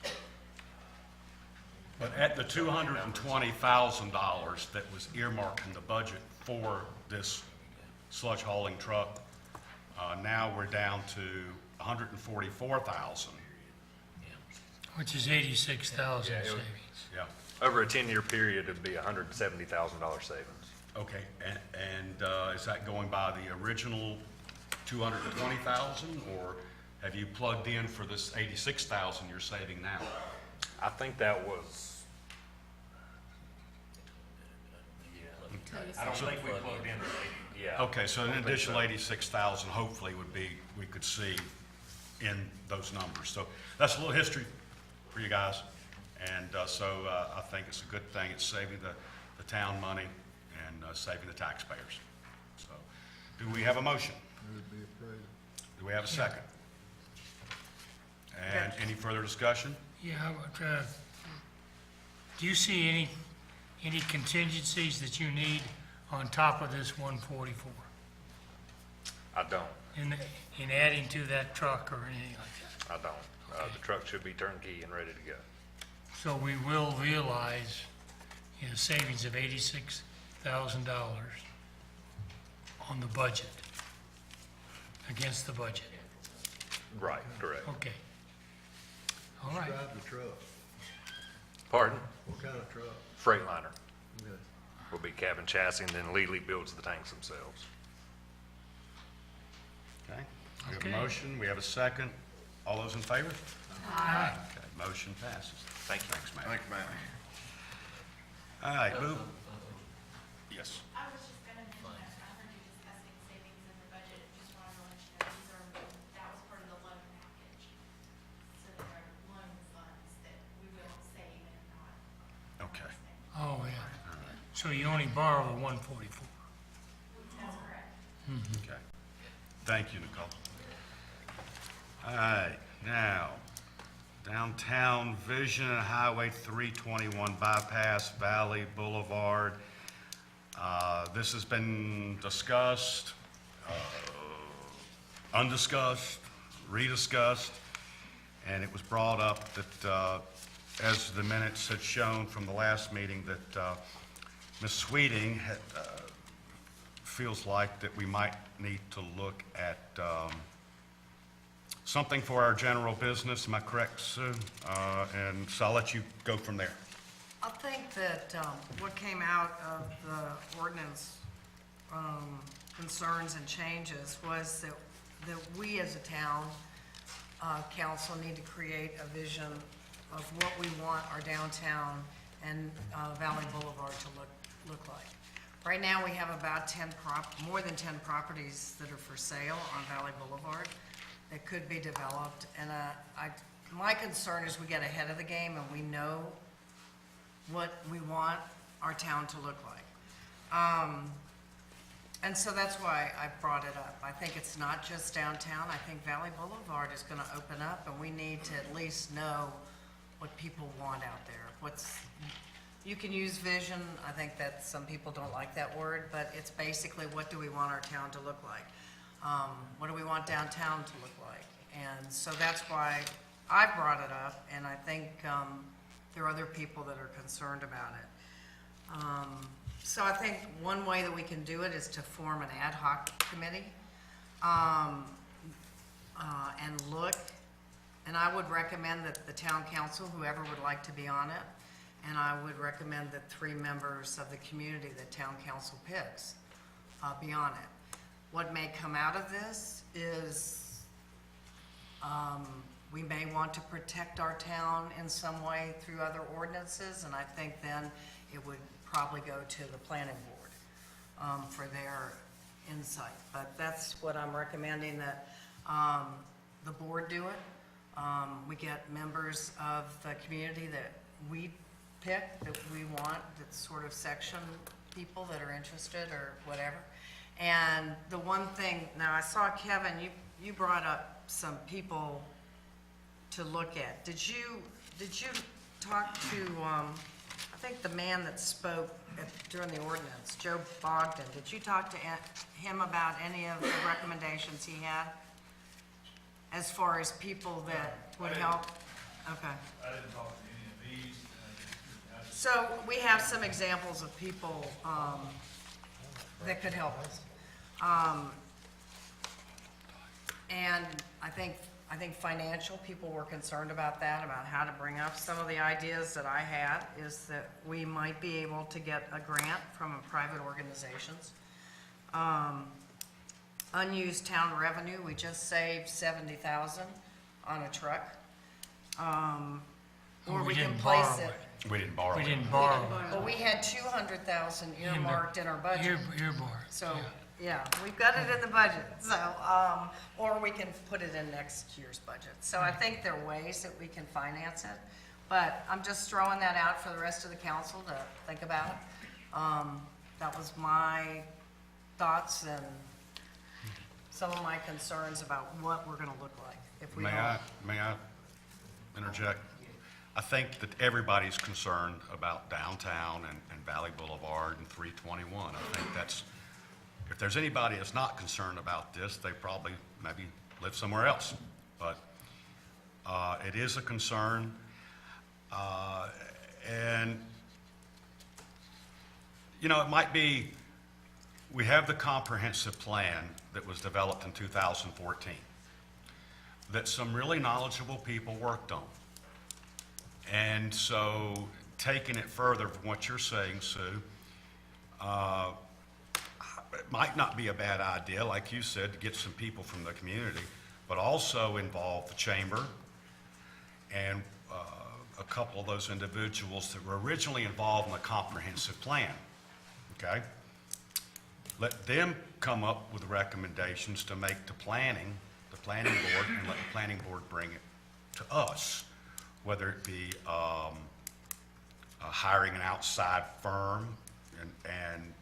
that. But at the $220,000 that was earmarked in the budget for this sludge hauling truck, now we're down to $144,000. Which is 86,000 Yeah, it savings. Yeah, Over a 10-year period, it'd be $170,000 savings. okay, and is that going by the original 220,000, or have you plugged in for this 86,000 you're saving now? I think that was, I don't think we plugged in the 80, yeah. Okay, so an additional 86,000 hopefully we could see in those numbers. So that's a little history for you guys. And so I think it's a good thing. It's saving the town money and saving the taxpayers. So do we have a motion? Would be approved. Do we have a second? And any further discussion? Yeah, but, do you see any contingencies that you need on top of this 144 I don't, in adding to that truck or anything like that? I don't. The truck should be turnkey and ready to go. So we will realize, savings of $86,000 on the budget, against the budget. Right, correct. Okay. All right. Describe the truck. Pardon? What kind of truck? Freightliner Good. will be cabin chassis, and then Lely builds the tanks themselves. Okay, we have Okay. a motion, we have a second. All those in favor? Aye. Okay, motion passes. Thank you. Thanks, Matt. Thanks, Matt. All right, move. Yes. I was just gonna mention that, I heard you discussing savings in the budget, just wanted to let you know, that was part of the loan package. So there are loan funds that we will save and not. Okay. Oh, yeah. So you only borrow the 144? Okay. Thank you, Nicole. All right, now, downtown Vision and Highway 321 bypass Valley Boulevard. This has been discussed, undiscussed, rediscussed, and it was brought up that, as the minutes had shown from the last meeting, that Ms. Sweeting had, feels like that we might need to look at something for our general business. Am I correct, Sue? And so I'll let you go from there. I think that what came out of the ordinance concerns and changes was that we as a town council need to create a vision of what we want our downtown and Valley Boulevard to look like. Right now, we have about more than 10 properties that are for sale on Valley Boulevard that could be developed. And my concern is we get ahead of the game and we know what we want our town to look like. And so that's why I brought it up. I think it's not just downtown. I think Valley Boulevard is going to open up, and we need to at least know what people want out there. You can use vision. I think that some people don't like that word, but it's basically what do we want our town to look like? What do we want downtown to look like? And so that's why I brought it up, and I think there are other people that are concerned about it. So I think one way that we can do it is to form an ad hoc committee and look. And I would recommend that the town council, whoever would like to be on it, and I would recommend that 3 members of the community that town council picks be on it. What may come out of this is we may want to protect our town in some way through other ordinances, and I think then it would probably go to the planning board for their insight. But that's what I'm recommending, that the board do it. We get members of the community that we pick, that we want, that sort of section people that are interested or whatever. And the one thing, now I saw Kevin, you brought up some people to look at. Did you talk to, I think the man that spoke during the ordinance, Joe Bogdan, did you talk to him about any of the recommendations he had? As far as people that would help? Okay. I didn't talk to any of these. So we have some examples of people that could help us. And I think financial, people were concerned about that, about how to bring up. Some of the ideas that I had is that we might be able to get a grant from private organizations. Unused town revenue, we just saved $70,000 on a truck. Or we can didn't place borrow it. We didn't borrow We it. didn't borrow. Well, we had 200,000 earmarked in our budget. Earmarked, So, yeah, we've got it in the budget, so, or we can put it in next year's budget. So I think there are ways that we can finance it, but I'm just throwing that out for the rest of the council to think about. That was my thoughts and some of my concerns about what we're gonna look like if we don't. May I interject? I think that everybody's concerned about downtown and Valley Boulevard and 321. I think that's, if there's anybody that's not concerned about this, they probably maybe live somewhere else. But it is a concern. And, you know, it might be, we have the comprehensive plan that was developed in 2014 that some really knowledgeable people worked on. And so taking it further from what you're saying, Sue, it might not be a bad idea, like you said, to get some people from the community, but also involve the chamber and a couple of those individuals that were originally involved in the comprehensive plan, okay? Let them come up with recommendations to make to planning board, and let the planning board bring it to us, whether it be hiring an outside firm and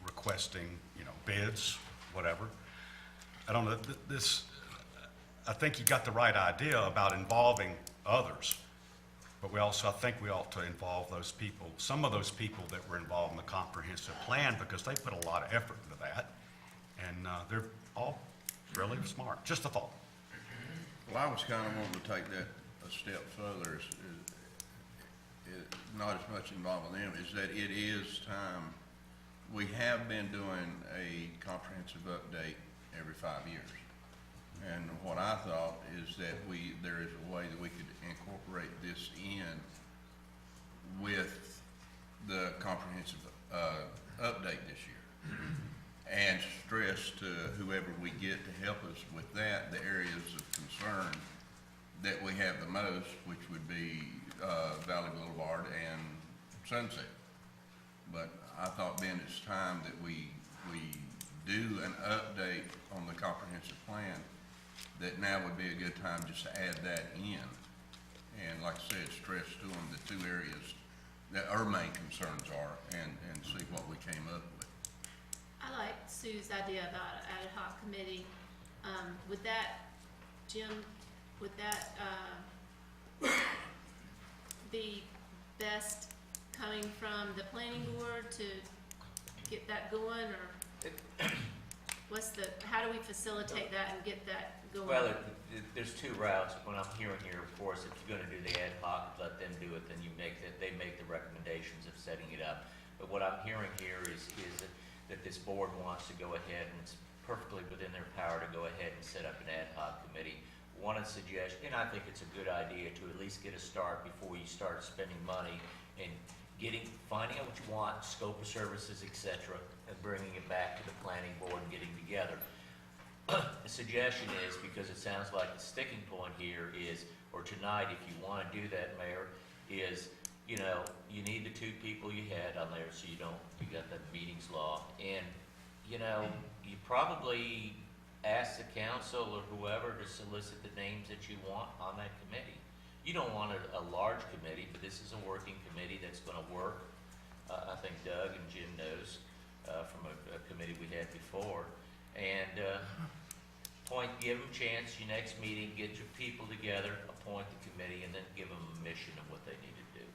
requesting, you know, bids, whatever. I don't know, I think you got the right idea about involving others, but I think we ought to involve those people, some of those people that were involved in the comprehensive plan, because they put a lot of effort into that, and they're all really smart. Just a thought. Well, I was kind of wanting to take that a step further, not as much involving them, is that it is time, we have been doing a comprehensive update every 5 years. And what I thought is that there is a way that we could incorporate this in with the comprehensive update this year. And stress to whoever we get to help us with that, the areas of concern that we have the most, which would be Valley Boulevard and Sunset. But I thought then it's time that we do an update on the comprehensive plan, that now would be a good time just to add that in. And like I said, stress to them the two areas that our main concerns are, and see what we came up with. I like Sue's idea about an ad hoc committee. Would that, Jim, would that, be best coming from the planning board to get that going, or how do we facilitate that and get that going? Well, there's two routes. What I'm hearing here, of course, if you're gonna do the ad hoc, let them do it, then they make the recommendations of setting it up. But what I'm hearing here is that this board wants to go ahead, and it's perfectly within their power to go ahead and set up an ad hoc committee. One of the suggestions, and I think it's a good idea to at least get a start before you start spending money and finding out what you want, scope of services, et cetera, and bringing it back to the planning board and getting together. The suggestion is, because it sounds like the sticking point here is, or tonight, if you want to do that, Mayor, is, you need the two people you had on there, so you got the meetings law, and, you probably ask the council or whoever to solicit the names that you want on that committee. You don't want a large committee, but this is a working committee that's gonna work. I think Doug and Jim knows, from a committee we had before. And, give them a chance, your next meeting, get your people together, appoint the committee, and then give them a mission of what they need to do.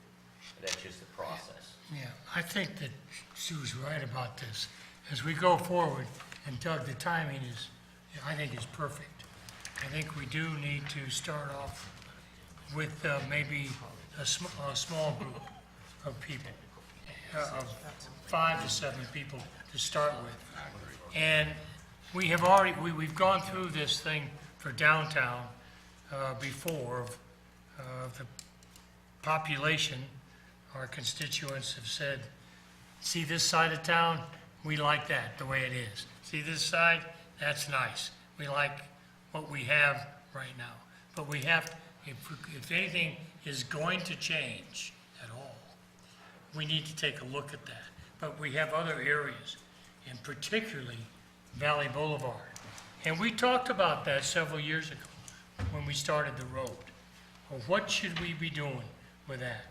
That's just the process. Yeah, I think that Sue's right about this. As we go forward, and Doug, the timing I think is perfect. I think we do need to start off with maybe a small group of people, of 5 to 7 people to start with. And we have already, we've gone through this thing for downtown before, of the population. Our constituents have said, see this side of town, we like that the way it is. See this side, that's nice. We like what we have right now. But we have, if anything is going to change at all, we need to take a look at that. But we have other areas, and particularly Valley Boulevard. And we talked about that several years ago when we started the road. Well, what should we be doing with that?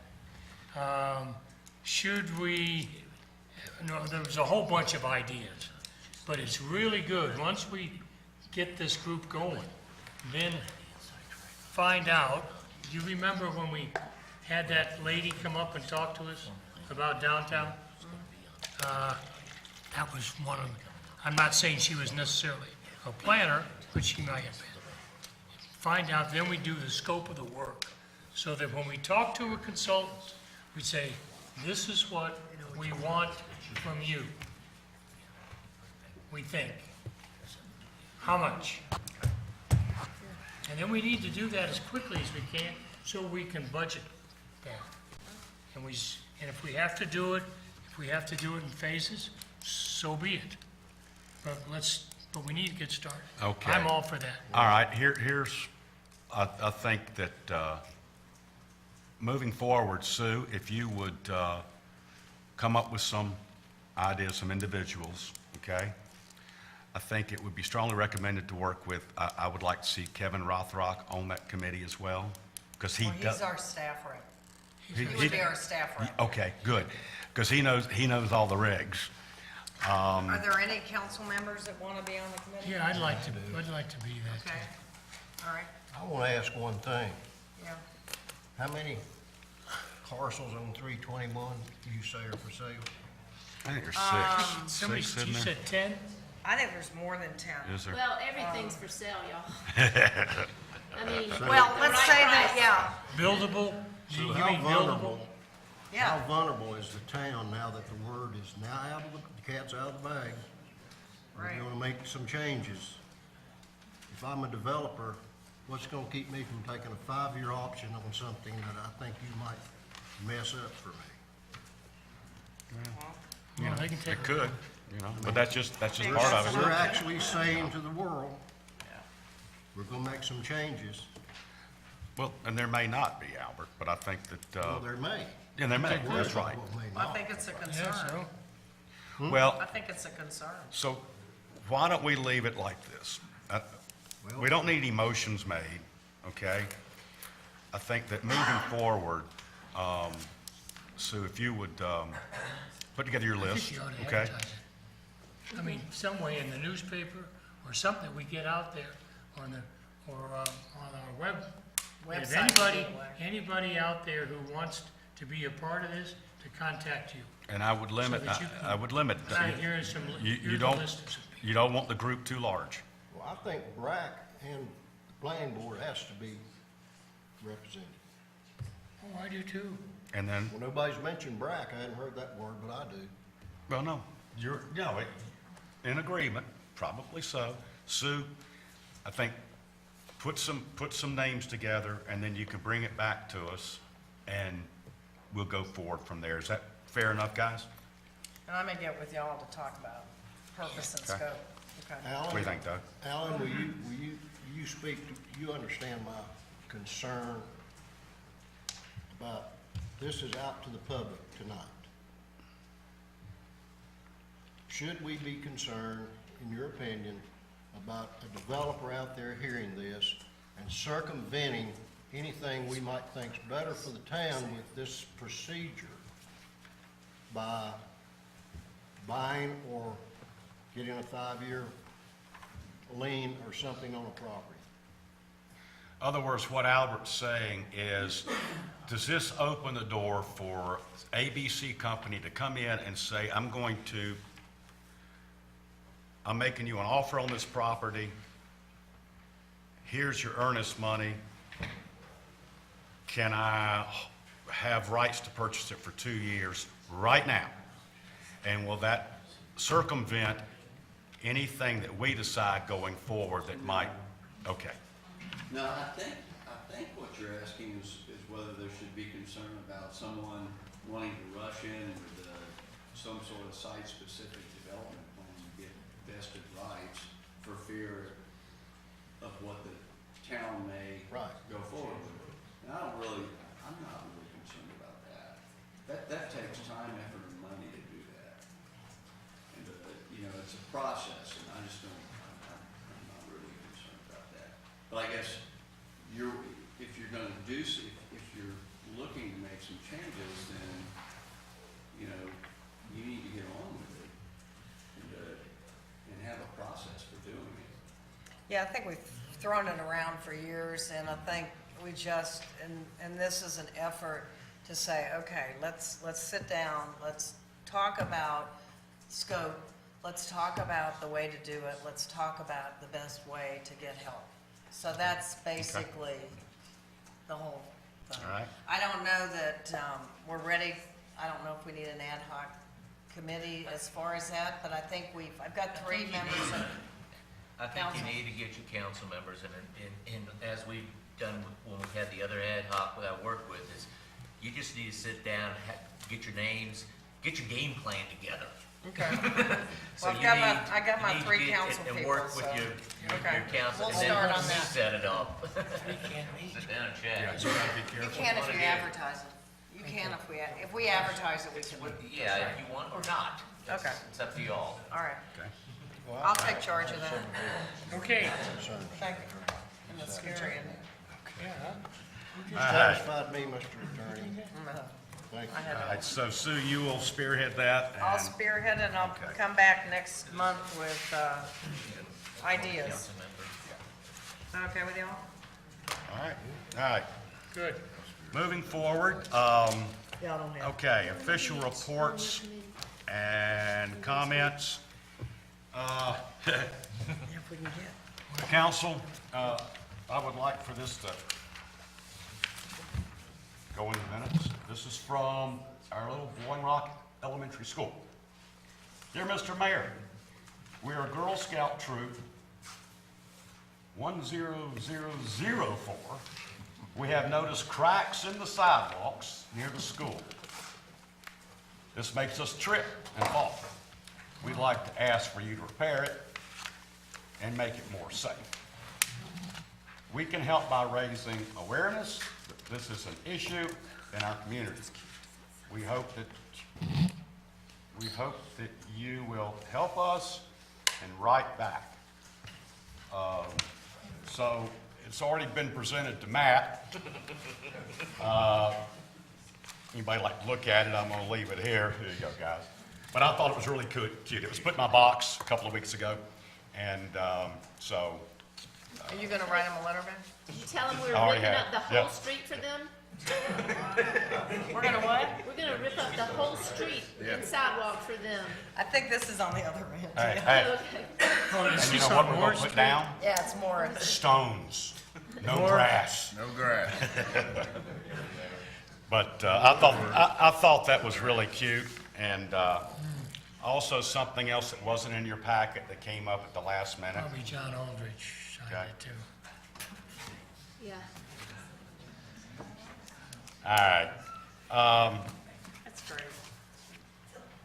Should we, there was a whole bunch of ideas, but it's really good. Once we get this group going, then find out, you remember when we had that lady come up and talk to us about downtown? That was one of them. I'm not saying she was necessarily a planner, but she might have been. Find out, then we do the scope of the work, so that when we talk to a consultant, we say, this is what we want from you. We think. How much? And then we need to do that as quickly as we can, so we can budget that. And if we have to do it, in phases, so be it. But we need to get started. Okay. I'm all for that. All right, I think that moving forward, Sue, if you would come up with some ideas, some individuals, okay? I think it would be strongly recommended to work with, I would like to see Kevin Rothrock on that committee as well, because he does. He's our staff rep. He He would be our staff rep. Okay, good, because he knows all the regs. Are there any council members that want to be on the committee? Yeah, I'd like to be that. Okay, all right, I want to ask one thing. yeah. How many parcels on 321 you say are for sale? I think there's Somebody, six you in there. said 10? I think there's more than 10. Is there? Well, everything's for sale, y'all. I mean. Well, the let's right say that, price. yeah, Buildable? You So how mean vulnerable, buildable? how yeah, vulnerable is the town now that the word is now out of the cat's out of the bag? right. We're going to make some changes. If I'm a developer, what's going to keep me from taking a 5-year option on something that I think you might mess up for me? Yeah, they can take. It could, you know, but that's just part Maybe of that's it. We're actually saying to the world, we're going to make some changes. Well, and there may not be, Albert, but I think that, Well, there may. yeah, there may, that's right. Well, may I not. think it's a Yeah, concern. so, Well, I think it's a concern. so why don't we leave it like this? We don't need emotions made, okay? I think that moving forward, Sue, if you would put together your I think list, you ought to okay? advertise it. I mean, some way in the newspaper or something we get out there on the, or on our web. If Website. anybody out there who wants to be a part of this, to contact you. And I would limit, that you can- I would limit, Here's some, you here's a don't, list of some people. you don't want the group too large. Well, I think BRAC and the planning board has to be represented. Oh, I do too. And then, Well, nobody's mentioned BRAC. I hadn't heard that word, but I do. well, no, in agreement, probably so. Sue, I think, put some names together, and then you can bring it back to us, and we'll go forward from there. Is that fair enough, guys? And I may get with y'all to talk about purpose and Okay. scope. Okay. Alan? What do you think, Doug? Alan, you speak, you understand my concern about, this is out to the public tonight. Should we be concerned, in your opinion, about a developer out there hearing this and circumventing anything we might think's better for the town with this procedure by buying or getting a 5-year lien or something on a property? Other words, what Albert's saying is, does this open the door for ABC Company to come in and say, I'm making you an offer on this property, here's your earnest money, can I have rights to purchase it for 2 years right now? And will that circumvent anything that we decide going forward that might, okay. No, I think what you're asking is whether there should be concern about someone wanting to rush in with some sort of site-specific development plan to get vested rights for fear of what the town may Right. go forward with. And I'm not really concerned about that. That takes time, effort, and money to do that. And, it's a process, and I'm not really concerned about that. But I guess if you're gonna if you're looking to make some changes, then, you need to get on with it and have a process for doing it. Yeah, I think we've thrown it around for years, and I think we just, and this is an effort to say, okay, let's sit down, let's talk about scope, let's talk about the way to do it, let's talk about the best way to get help. So that's basically the whole thing. All right. I don't know that we're ready, I don't know if we need an ad hoc committee as far as that, but I think I've got 3 members of I think Council. you need to get your council members, and as we've done when we've had the other ad hoc that I work with, is you just need to sit down, get your names, get your game plan together. Okay. So Well, you I got you my need to 3 get- council and people, work with so. your Okay. council, We'll and then start on you that. set it up. We can't meet. Sit down and chat. You can if you advertise it. You can if we advertise it, we can. Yeah, if you want or not. Okay. It's up to you all. All right. Well, I'll take charge of that. Okay. Thank you. And that's scary, isn't it? Yeah. You satisfied me, Mr. Attorney. Thank you. I had All it. right, so Sue, you will spearhead that? I'll and- spearhead it, and I'll Okay. come back next month with ideas. Is that okay with y'all? All right. Good. Moving forward, Y'all don't have. okay, official reports and comments. If we can get. Council, I would like for this to go in the minutes. This is from our little Blowing Rock Elementary School. Dear Mr. Mayor, we are Girl Scout Troop 10004. We have noticed cracks in the sidewalks near the school. This makes us trip and fall. We'd like to ask for you to repair it and make it more safe. We can help by raising awareness that this is an issue in our community. We hope that you will help us and write back. So it's already been presented to Matt. Anybody like to look at it? I'm gonna leave it here. Here you go, guys. But I thought it was really cute. It was put in my box a couple of weeks ago, and so Are you gonna write them a letter, Ben? Did you tell them we I were already ripping have. up the whole Yep. street for them? We're gonna what? We're gonna rip up the whole street and sidewalk for them. I think this is on the other end. Hey, yeah. hey, Okay. Oh, and is you this know what on we're Moore gonna put Street? down? Yeah, it's more. Stones, no grass. No grass. But I thought that was really cute, and also something else that wasn't in your packet that came up at the last minute. Probably John Aldrich signed Okay. it too. Yeah. All right. That's great.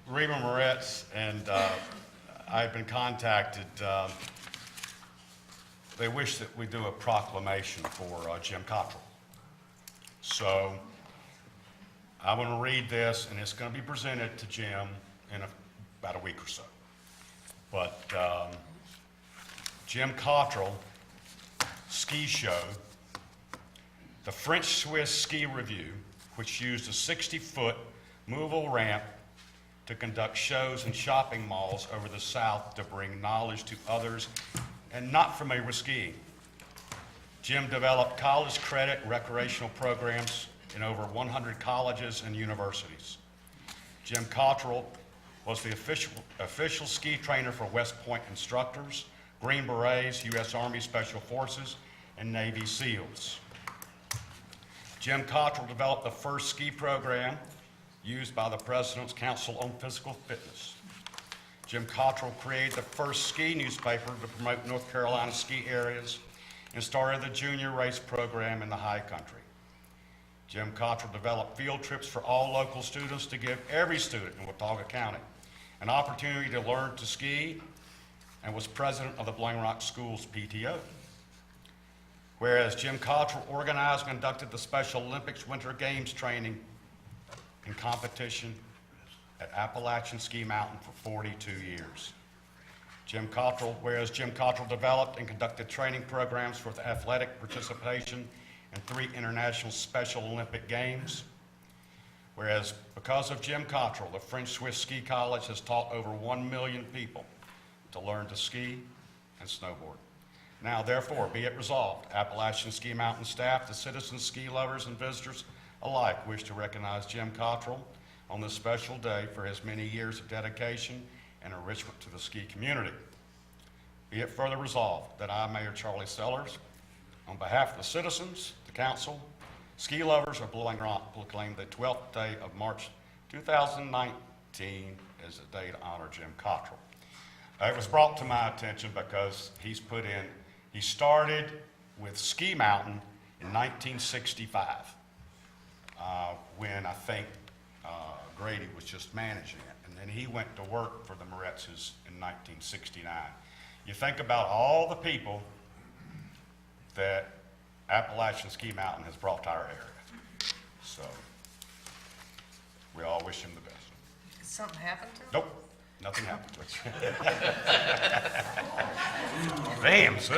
Reba Moretz and I've been contacted. They wish that we do a proclamation for Jim Cottrell. So I'm going to read this, and it's going to be presented to Jim in about a week or so. But Jim Cottrell ski show, the French-Swiss Ski Review, which used a 60-foot movable ramp to conduct shows in shopping malls over the South to bring knowledge to others and not familiar with skiing. Jim developed college credit recreational programs in over 100 colleges and universities. Jim Cottrell was the official ski trainer for West Point instructors, Green Berets, U.S. Army Special Forces, and Navy SEALs. Jim Cottrell developed the first ski program used by the President's Council on Physical Fitness. Jim Cottrell created the first ski newspaper to promote North Carolina ski areas and started the junior race program in the high country. Jim Cottrell developed field trips for all local students to give every student in Watauga County an opportunity to learn to ski, and was president of the Blowing Rock Schools PTO. Whereas Jim Cottrell organized and conducted the Special Olympics Winter Games training and competition at Appalachian Ski Mountain for 42 years. Whereas Jim Cottrell developed and conducted training programs for the athletic participation in 3 international Special Olympic Games. Whereas because of Jim Cottrell, the French-Swiss Ski College has taught over 1 million people to learn to ski and snowboard. Now therefore, be it resolved, Appalachian Ski Mountain staff, the citizens, ski lovers, and visitors alike wish to recognize Jim Cottrell on this special day for his many years of dedication and enrichment to the ski community. Be it further resolved that I, Mayor Charlie Sellers, on behalf of the citizens, the council, ski lovers of Blowing Rock, proclaim the 12th day of March 2019 as a day to honor Jim Cottrell. It was brought to my attention because he started with Ski Mountain in 1965, when I think Grady was just managing it. And then he went to work for the Moretzes in 1969. You think about all the people that Appalachian Ski Mountain has brought to our area. So we all wish him the best. Did something happen to him? Nope, nothing happened to us. Damn, Sue.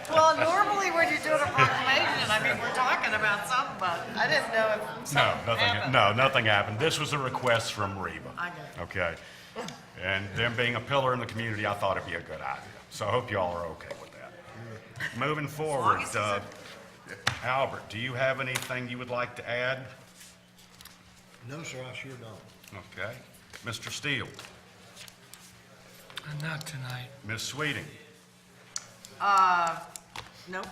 Well, normally when you're doing a proclamation, I mean, we're talking about something, but I didn't know if No, something happened. nothing happened. This was a request from Reba. I get it. Okay? And them being a pillar in the community, I thought it'd be a good idea. So I hope y'all are okay with that. Moving forward, as it's Albert, do you have anything you would like to add? No, sir, I sure don't. Okay. Mr. Steele, Not tonight. Ms. Sweeting, Nope.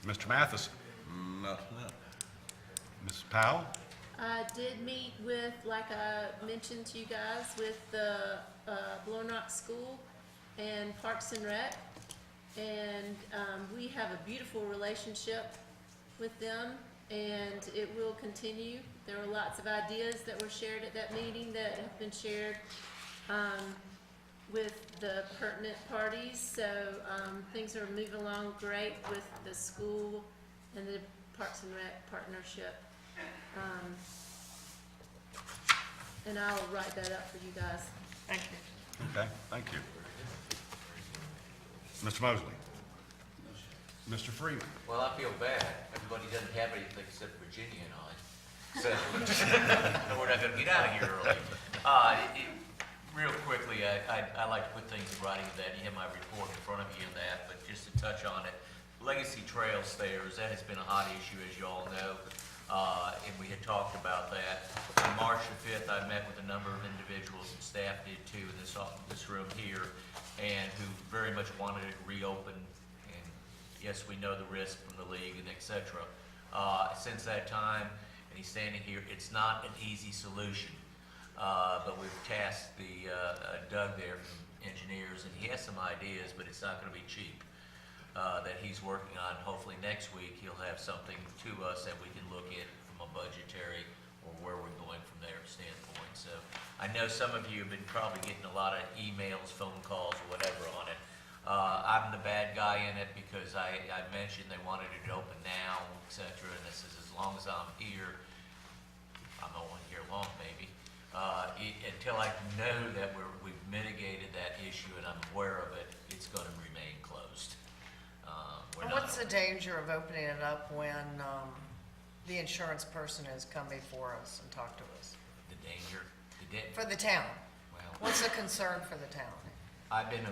Mr. Matheson, Nothing else. Ms. Powell? I did meet with, like I mentioned to you guys, with the Blowing Rock School and Parks and Rec. And we have a beautiful relationship with them, and it will continue. There were lots of ideas that were shared at that meeting that have been shared with the pertinent parties. So things are moving along great with the school and the Parks and Rec partnership. And I'll write that up for you guys. Thank you. Okay, thank you. Mr. Mosley? Mr. Freeman? Well, I feel bad. Everybody doesn't have anything except Virginia and I. So, we're not gonna get out of here early. Real quickly, I like to put things in writing that you have my report in front of you and that, but just to touch on it, Legacy Trail Stairs, that has been a hot issue, as you all know, and we had talked about that. On March the 5th, I met with a number of individuals, and staff did too, in this room here, and who very much wanted it reopened. And yes, we know the risk from the league and et cetera. Since that time, and he's standing here, it's not an easy solution. But we've tasked the Doug there from engineers, and he has some ideas, but it's not gonna be cheap, that he's working on. Hopefully next week, he'll have something to us that we can look at from a budgetary or where we're going from there standpoint. So I know some of you have been probably getting a lot of emails, phone calls, or whatever on it. I'm the bad guy in it because I mentioned they wanted it open now, et cetera, and this is as long as I'm here, I'm not one here long maybe, until I know that we've mitigated that issue and I'm aware of it, it's gonna remain closed. We're And not- what's the danger of opening it up when the insurance person has come before us and talked to us? The danger, For the town? well, What's the concern for the town? I've been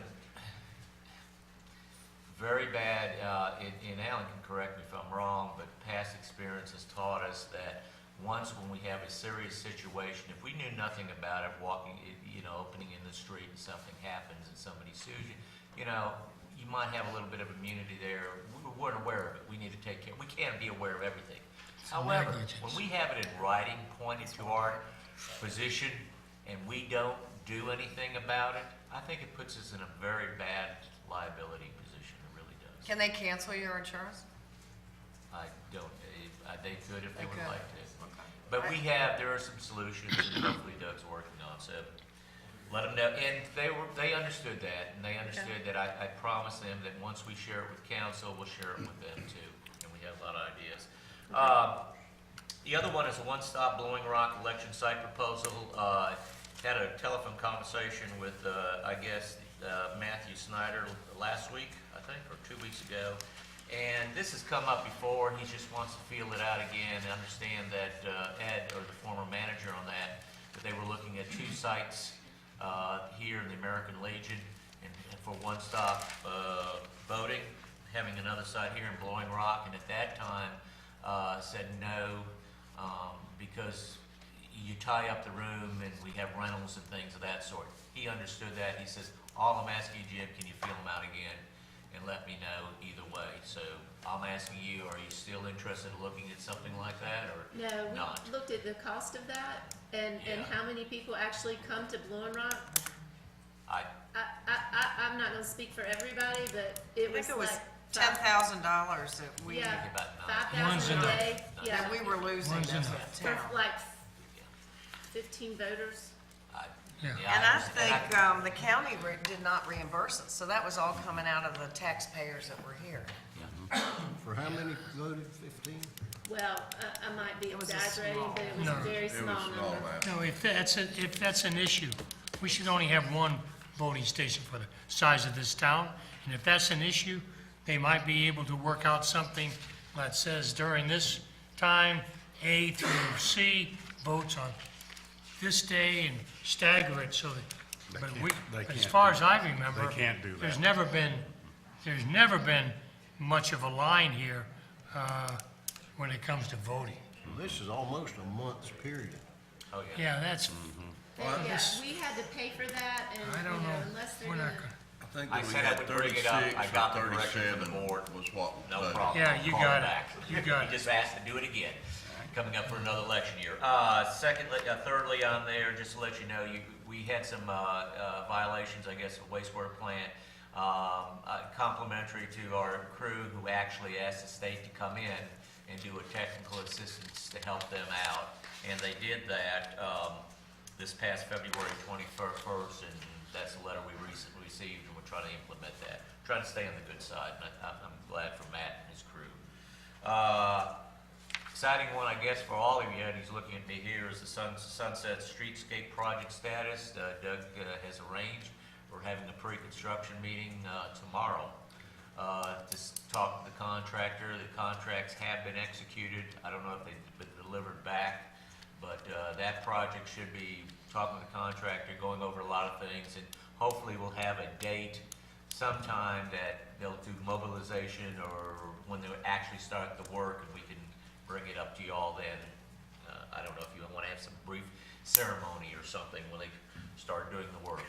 very bad, and Alan can correct me if I'm wrong, but past experience has taught us that once when we have a serious situation, if we knew nothing about it, opening in the street and something happens and somebody sues you, you might have a little bit of immunity there. We weren't aware of it. We need to take care. We can't be aware of everything. However, negligence. when we have it in writing, pointed to our position, and we don't do anything about it, I think it puts us in a very bad liability position. It really does. Can they cancel your insurance? I don't, they could if they would could. like to. But there are some solutions that hopefully Doug's working on, so let them know. And they understood that, and they understood that I promised them that once we share it with council, we'll share it with them too. And we have a lot of ideas. The other one is a one-stop Blowing Rock election site proposal. Had a telephone conversation with, Matthew Snyder last week, I think, or 2 weeks ago. And this has come up before. He just wants to feel it out again and understand that Ed, or the former manager on that they were looking at 2 sites here in the American Legion and for one-stop voting, having another site here in Blowing Rock. And at that time, said no, because you tie up the room and we have rentals and things of that sort. He understood that. He says, all I'm asking you, Jim, can you feel them out again and let me know either way? So I'm asking you, are you still interested in looking at something like that or No, not? we looked at the cost of that and Yeah. how many people actually come to Blowing Rock. I'm not gonna speak for everybody, but it I was think it was like $10,000 that we, Yeah, About nine. One's 5,000 a enough. day, yeah, that we were losing One's as enough. a for town. like 15 voters. Yeah. And I understand. think the county did not reimburse us, so that was all coming out of the taxpayers that were here. For how many voted, 15? Well, I might be It was a exaggerating, small- but it was No. a very It was small small, number. man. No, if that's an issue, we should only have one voting station for the size of this town. And if that's an issue, they might be able to work out something that says during this time, A through C votes on this day and stagger it so that, but we, they as can't far do as I remember. They can't do that. There's never been much of a line here, when it comes to voting. This is almost a month's period. Oh, yeah. Yeah, that's, Yeah, we had to pay for that, and, I you don't know, know, unless they're we're gonna. not gonna. I think I that we said I had would bring it up. 36 I or got the direction from the 37 board. was what was No budgeted. problem. Yeah, you Call got it. back. You got He it. just asked to do it again, coming up for another election year. Thirdly on there, just to let you know, we had some violations, I guess, of wastewater plant, complimentary to our crew who actually asked the state to come in and do a technical assistance to help them out. And they did that this past February 21st, and that's the letter we recently received, and we're trying to implement that. Trying to stay on the good side, and I'm glad for Matt and his crew. Exciting one, I guess, for all of you, and he's looking at me here, is the Sunset Streetscape project status. Doug has arranged. We're having a pre-construction meeting tomorrow to talk to the contractor. The contracts have been executed. I don't know if they've been delivered back, but that project should be talking to the contractor, going over a lot of things, and hopefully we'll have a date sometime that they'll do mobilization or when they actually start the work, and we can bring it up to you all then. I don't know if you want to have some brief ceremony or something when they start doing the work.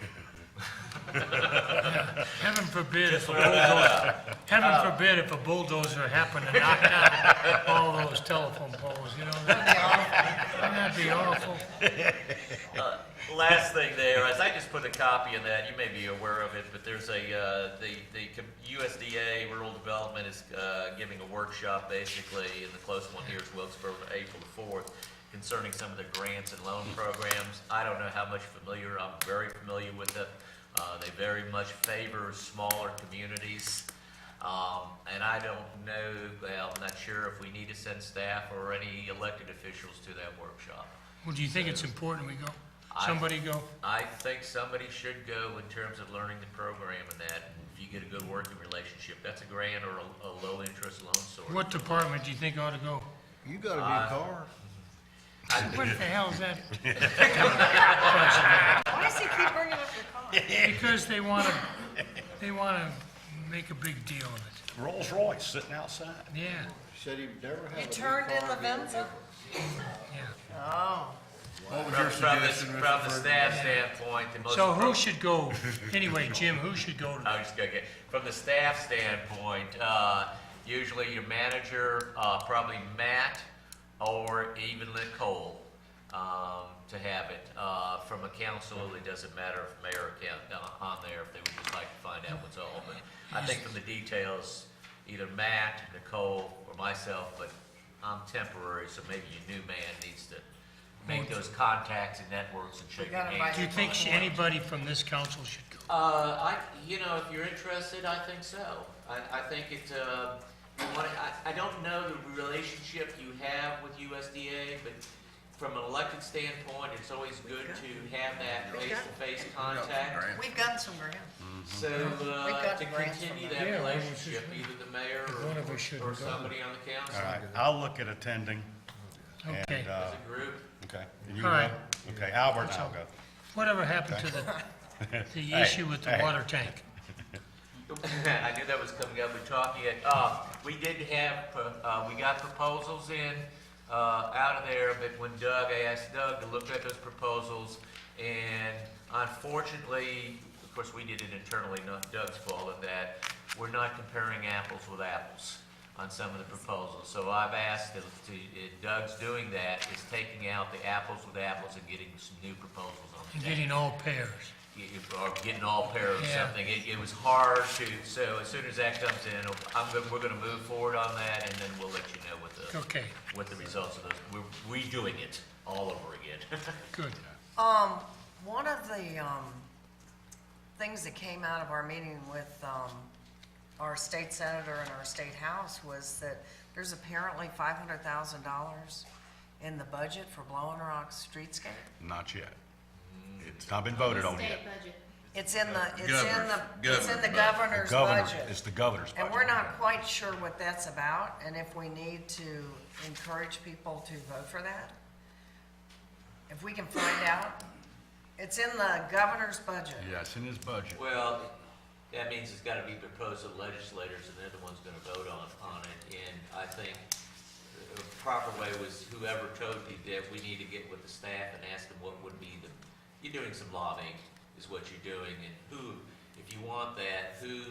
Heaven forbid if a bulldozer, heaven forbid if a bulldozer happened to knock down all those telephone poles, you know? Wouldn't that be awful? Last thing there, as I just put a copy of that, you may be aware of it, but there's the USDA Rural Development is giving a workshop basically, and the close one here is Wilkesboro, April the 4th, concerning some of the grants and loan programs. I don't know how much familiar, I'm very familiar with it. They very much favor smaller communities. And I don't know, well, I'm not sure if we need to send staff or any elected officials to that workshop. Well, do you think it's important we go? Somebody go? I think somebody should go in terms of learning the program and that. If you get a good working relationship, that's a grant or a low-interest loan source. What department do you think ought to go? You got a new car? What the hell is that? Why does he keep bringing up your car? Because they wanna make a big deal of it. Rolls Royce sitting outside. Yeah, Said he'd never have a You new turned in car the again, Venza? yeah. Oh. What was your suggestion, From Mr. the Ferdinand? staff standpoint, the most. So who should go? Anyway, Jim, who should go to? I was just gonna get, from the staff standpoint, usually your manager, probably Matt, or even Nicole, to have it. From a council, it doesn't matter if mayor or on there, if they would just like to find out what's all, but I think from the details, either Matt, Nicole, or myself, but I'm temporary, so maybe your new man needs to make those contacts and networks and shake your gotta buy hands. Do you think anybody from this council should go? If you're interested, I think so. I think it's, I don't know the relationship you have with USDA, but from an elected standpoint, it's always good to have that face-to-face contact. We've gotten some grants. So, got to grants from continue that. that Yeah, well, it's relationship, just- either the mayor One of us shouldn't or go. somebody on the council. All right, I'll look at attending. Okay. And, As a group. okay. And you All right. go? Okay, Albert and I'll go. Whatever happened to the Hey, issue with the hey. water tank? I knew that was coming up, we're talking it, we did have, we got proposals in, out of there, but when I asked Doug to look at those proposals, and unfortunately, of course, we did it internally, not Doug's fault of that, we're not comparing apples with apples on some of the proposals, so I've asked Doug's doing that, is taking out the apples with apples and getting some new proposals on the And table. getting all pairs? Or getting all pairs or Yeah. something. It was hard to, so as soon as that comes in, we're gonna move forward on that, and then we'll let you know Okay, what the results of those, we're redoing it all over again. good. One of the, things that came out of our meeting with, our state senator and our state house was that there's apparently $500,000 in the budget for Blowing Rock streetscape. Not yet. It's not been voted on State yet. budget. It's in the Governor's governor's Governor, budget. it's the governor's budget. And we're not quite sure what that's about, and if we need to encourage people to vote for that. If we can find out, it's in the governor's budget. Yeah, it's in his budget. Well, that means it's gotta be proposed to legislators, and they're the ones gonna vote on it, and I think the proper way was whoever told you that we need to get with the staff and ask them what would be you're doing some lobbying, is what you're doing, and who, if you want that, who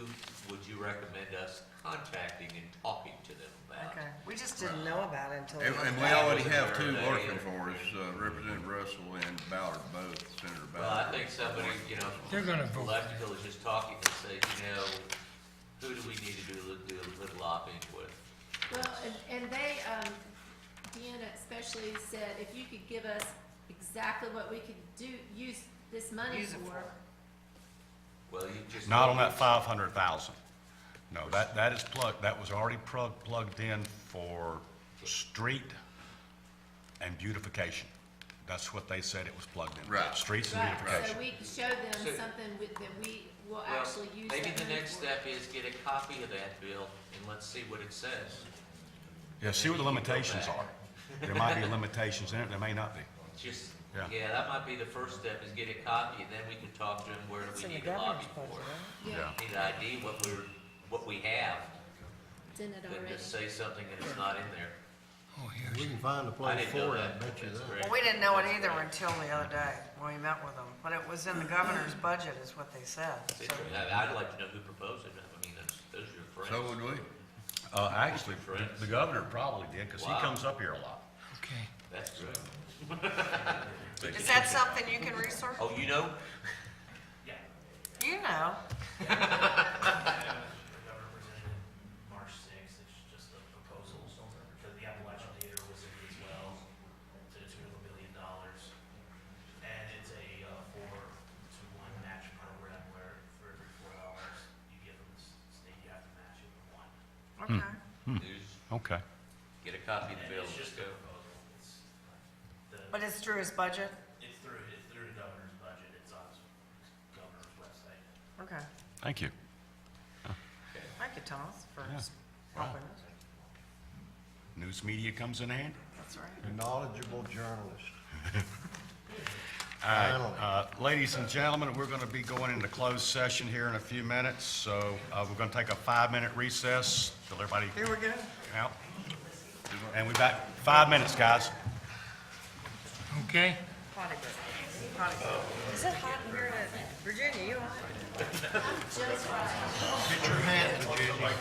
would you recommend us contacting and talking to them about? Okay, we just didn't know about it until. And we already have two working for us, Representative Russell and Ballard both, Senator Well, I Ballard. think somebody, They're gonna vote. electrical is just talking and say, who do we need to do a little lobbying with? Well, and they, Deanna especially said, if you could give us exactly what we could use this money Use it for. Well, you just. Not on that 500,000. No, that is plugged, that was already plugged in for street and beautification. That's what they said it was plugged in. Right. Streets and Right, so beautification. we can show them So- something that we will Well, actually use that maybe the money next for. step is get a copy of that bill and let's see what it says. Yeah, see what the limitations are. There might be limitations in it, there may not be. Just, Yeah. yeah, that might be the first step, is get a copy, and then we can talk to them, where do It's we in the need to lobby governor's for? budget, right? Yeah, Need an ID, what we have, it's in it than already. to say something and it's not in there. Oh, We here's, can find a I place didn't know for it, I that. bet you That's that. great. Well, we didn't know it either until the other day when we met with them, but it was in the governor's budget is what they said. So I'd like to know who proposed it, I mean, those are your friends. So would we. Actually, the governor probably did, because he Wow. comes up here a lot. okay. That's good. is that something you can research? Oh, you know? You know. The governor presented March 6th, it's just a proposal, because the Appalachian Theater was in it as well, to the tune of $1 million. And it's a 4-to-1 match program where for every $4 you get from the state, you have to match it with one. Okay. News, Okay. get a copy of the bill, It's let's just a go. proposal, But it's through his budget? it's through the governor's budget, it's on the governor's website. Okay. Thank you. Thank you, Thomas, for Yeah. helping us. News media comes in handy. That's right. A knowledgeable journalist. All right, ladies and gentlemen, we're going to be going into closed session here in a few minutes, so we're going to take a 5-minute recess till everybody Here we go. out. And we're back 5 minutes, guys. Okay? Potty break. Potty break. Is it hot in here in Virginia? You all right? Get your hat, Virginia.